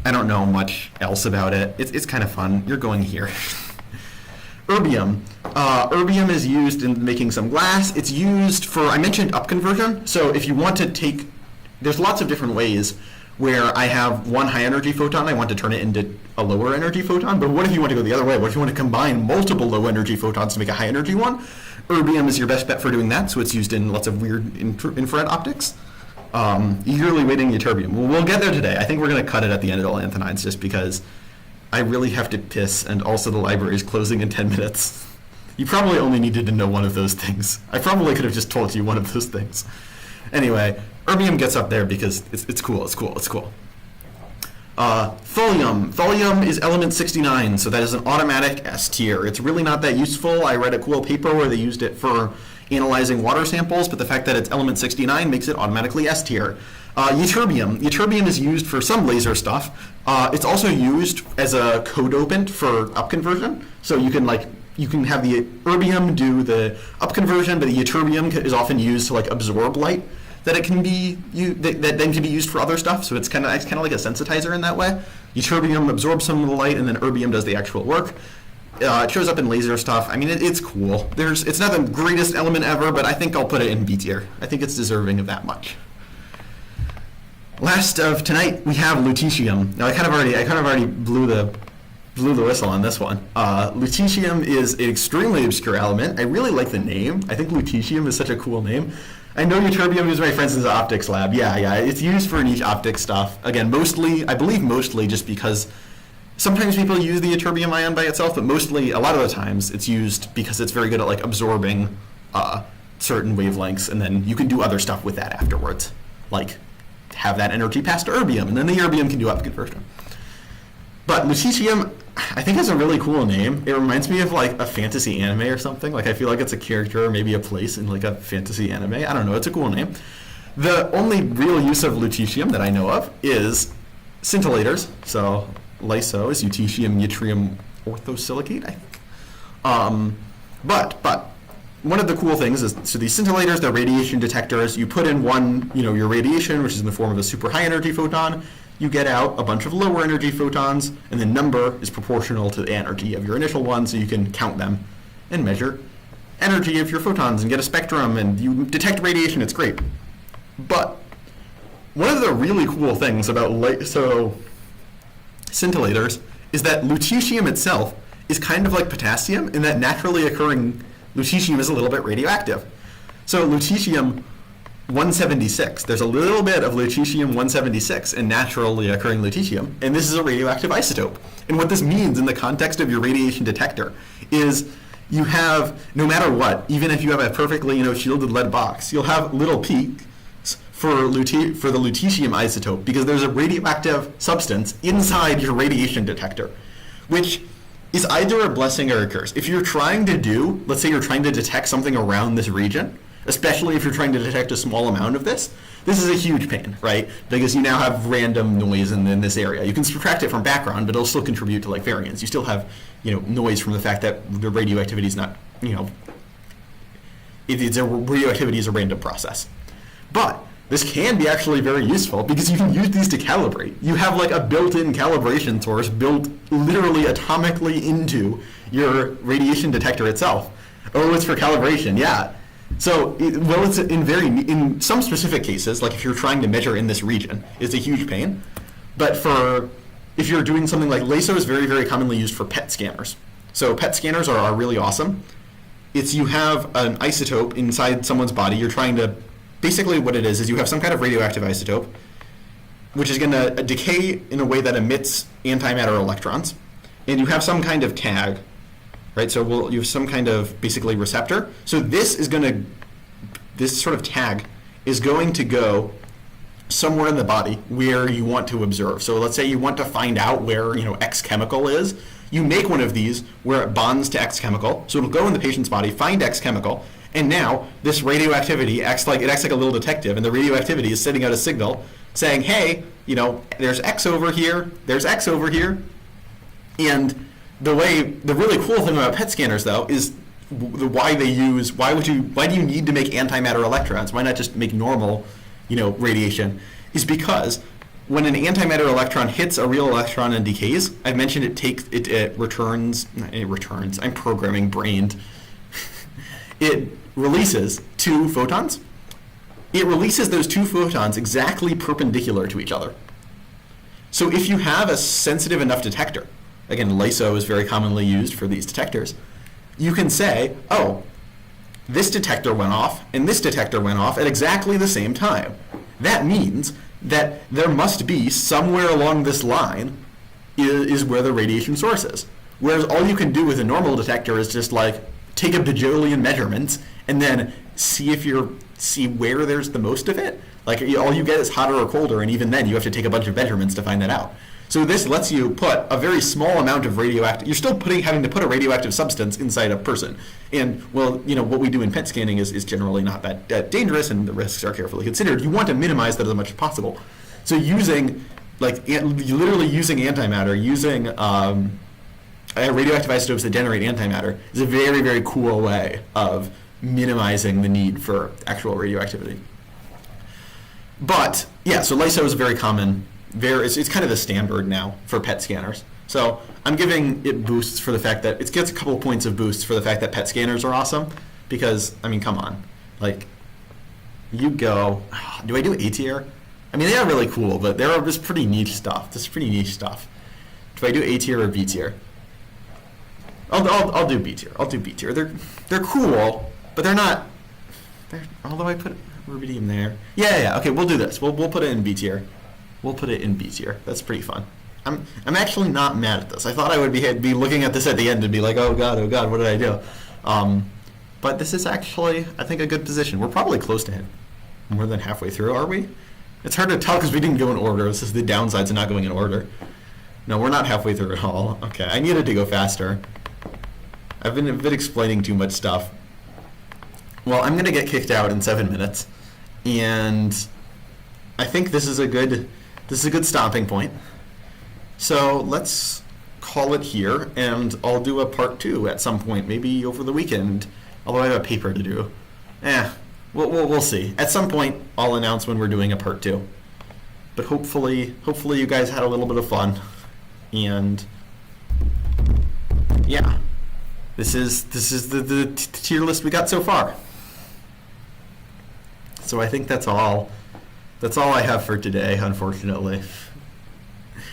I don't know much else about it. It's kind of fun. You're going here. Erbium. Erbium is used in making some glass. It's used for, I mentioned upconversion. So if you want to there's lots of different ways where I have one high energy photon, I want to turn it into a lower energy photon, but what if you want to go the other way? What if you want to combine multiple low energy photons to make a high energy one? Erbium is your best bet for doing that, so it's used in lots of weird infrared optics. Eagerly waiting ytterbium. We'll get there today. I think we're going to cut it at the end of the lanthanides just because I really have to piss, and also the library is closing in 10 minutes. You probably only needed to know one of those things. I probably could have just told you one of those things. Anyway, erbium gets up there because it's cool. Thulium. Thulium is element 69, so that is an automatic S tier. It's really not that useful. I read a cool paper where they used it for analyzing water samples, but the fact that it's element 69 makes it automatically S tier. Ytterbium. Ytterbium is used for some laser stuff. It's also used as a codopant for upconversion. So you can have the erbium do the upconversion, but the ytterbium is often used to absorb light that it can be that then can be used for other stuff. So it's kind of like a sensitizer in that way. Ytterbium absorbs some of the light, and then erbium does the actual work. It shows up in laser stuff. I mean, it's cool. It's not the greatest element ever, but I think I'll put it in B tier. I think it's deserving of that much. Last of tonight, we have lutetium. Now, I kind of already blew the whistle on this one. Lutetium is an extremely obscure element. I really like the name. I think lutetium is such a cool name. I know ytterbium is my friends in the optics lab. Yeah, it's used for niche optics stuff. Again, I believe mostly just because sometimes people use the ytterbium ion by itself, but a lot of the times, it's used because it's very good at absorbing certain wavelengths, and then you can do other stuff with that afterwards, like have that energy pass to erbium, and then the erbium can do upconversion. But lutetium, I think, has a really cool name. It reminds me of a fantasy anime or something. I feel like it's a character or maybe a place in a fantasy anime. I don't know. It's a cool name. The only real use of lutetium that I know of is scintillators. So LISO is lutetium yttrium orthosilicate, I think. But one of the cool things is, so these scintillators, they're radiation detectors. You put in one, your radiation, which is in the form of a super high energy photon. You get out a bunch of lower energy photons, and the number is proportional to the energy of your initial one, so you can count them and measure energy of your photons and get a spectrum, and you detect radiation. It's great. But one of the really cool things about scintillators is that lutetium itself is kind of like potassium in that naturally occurring lutetium is a little bit radioactive. So lutetium 176, there's a little bit of lutetium 176 in naturally occurring lutetium, and this is a radioactive isotope. And what this means in the context of your radiation detector is you have, no matter what, even if you have a perfectly shielded lead box, you'll have little peaks for the lutetium isotope because there's a radioactive substance inside your radiation detector, which is either a blessing or a curse. If you're trying to let's say you're trying to detect something around this region, especially if you're trying to detect a small amount of this is a huge pain, right? Because you now have random noise in this area. You can subtract it from background, but it'll still contribute to variance. You still have, noise from the fact that the radioactivity is not, radioactivity is a random process. But this can be actually very useful because you can use these to calibrate. You have a built-in calibration source built literally atomically into your radiation detector itself. Oh, it's for calibration, yeah. So, it's in some specific cases, if you're trying to measure in this region, it's a huge pain. But if you're doing something like LISO is very, very commonly used for PET scanners. So PET scanners are really awesome. You have an isotope inside someone's body. You're trying to, basically what it is you have some kind of radioactive isotope, which is going to decay in a way that emits antimatter electrons. And you have some kind of tag, right? So you have some kind of basically receptor. So this sort of tag is going to go somewhere in the body where you want to observe. So let's say you want to find out where X chemical is. You make one of these where it bonds to X chemical. So it'll go in the patient's body, find X chemical, and now this radioactivity acts like a little detective, and the radioactivity is sending out a signal saying, hey, there's X over here, there's X over here, and the really cool thing about PET scanners, though, is why do you need to make antimatter electrons? Why not just make normal, radiation? Is because when an antimatter electron hits a real electron and decays, I've mentioned it returns. I'm programming brained. It releases two photons. It releases those two photons exactly perpendicular to each other. So if you have a sensitive enough detector, again, LISO is very commonly used for these detectors, you can say, oh, this detector went off and this detector went off at exactly the same time. That means that there must be somewhere along this line is where the radiation source is. Whereas all you can do with a normal detector is just take a bajillion measurements and then see where there's the most of it. All you get is hotter or colder, and even then you have to take a bunch of measurements to find that out. So this lets you put a very small amount of radioactive. You're still having to put a radioactive substance inside a person. And well, what we do in PET scanning is generally not that dangerous, and the risks are carefully considered. You want to minimize that as much as possible. So literally using antimatter, using radioactive isotopes that generate antimatter is a very, very cool way of minimizing the need for actual radioactivity. But yeah, so LISO is very common. It's kind of the standard now for PET scanners. So I'm giving it boosts for the fact that it gets a couple points of boosts for the fact that PET scanners are awesome. Because I mean, come on, you go. Do I do A tier? I mean, they are really cool, but they're just pretty niche stuff. Do I do A tier or B tier? I'll do B tier. I'll do B tier. They're cool, but they're not. Although I put rubidium there. Yeah. Okay, we'll do this. We'll put it in B tier. That's pretty fun. I'm actually not mad at this. I thought I would be looking at this at the end and be like, oh god, what did I do? But this is actually, I think, a good position. We're probably close to him. More than halfway through, are we? It's hard to tell because we didn't go in order. This is the downsides of not going in order. No, we're not halfway through at all. Okay, I needed to go faster. I've been explaining too much stuff. Well, I'm going to get kicked out in 7 minutes. And I think this is a good stopping point. So let's call it here, and I'll do a part 2 at some point, maybe over the weekend, although I have a paper to do. We'll see. At some point, I'll announce when we're doing a part 2. But hopefully you guys had a little bit of fun. And yeah, this is the tier list we got so far. So I think that's all I have for today, unfortunately.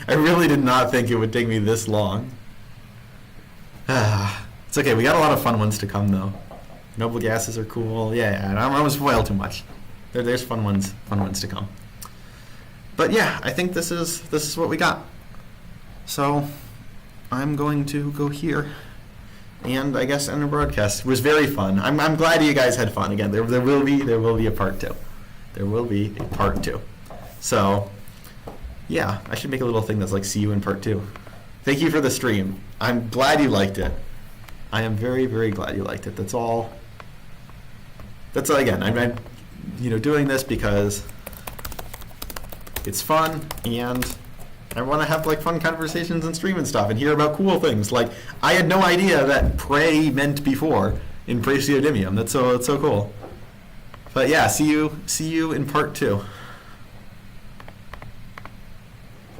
I really did not think it would take me this long. It's okay, we got a lot of fun ones to come though. Noble gases are cool. Yeah, I don't want to spoil too much. There's fun ones to come. But yeah, I think this is what we got. So I'm going to go here and I guess end the broadcast. It was very fun. I'm glad you guys had fun. Again, there will be a part 2. There will be a part 2. So yeah, I should make a little thing that's like, see you in part 2. Thank you for the stream. I'm glad you liked it. I am very, very glad you liked it. That's all. Again, I'm doing this because it's fun and I want to have fun conversations and stream and stuff and hear about cool things. I had no idea that prey meant before in Praseodymium. That's so cool. But yeah, see you in part 2.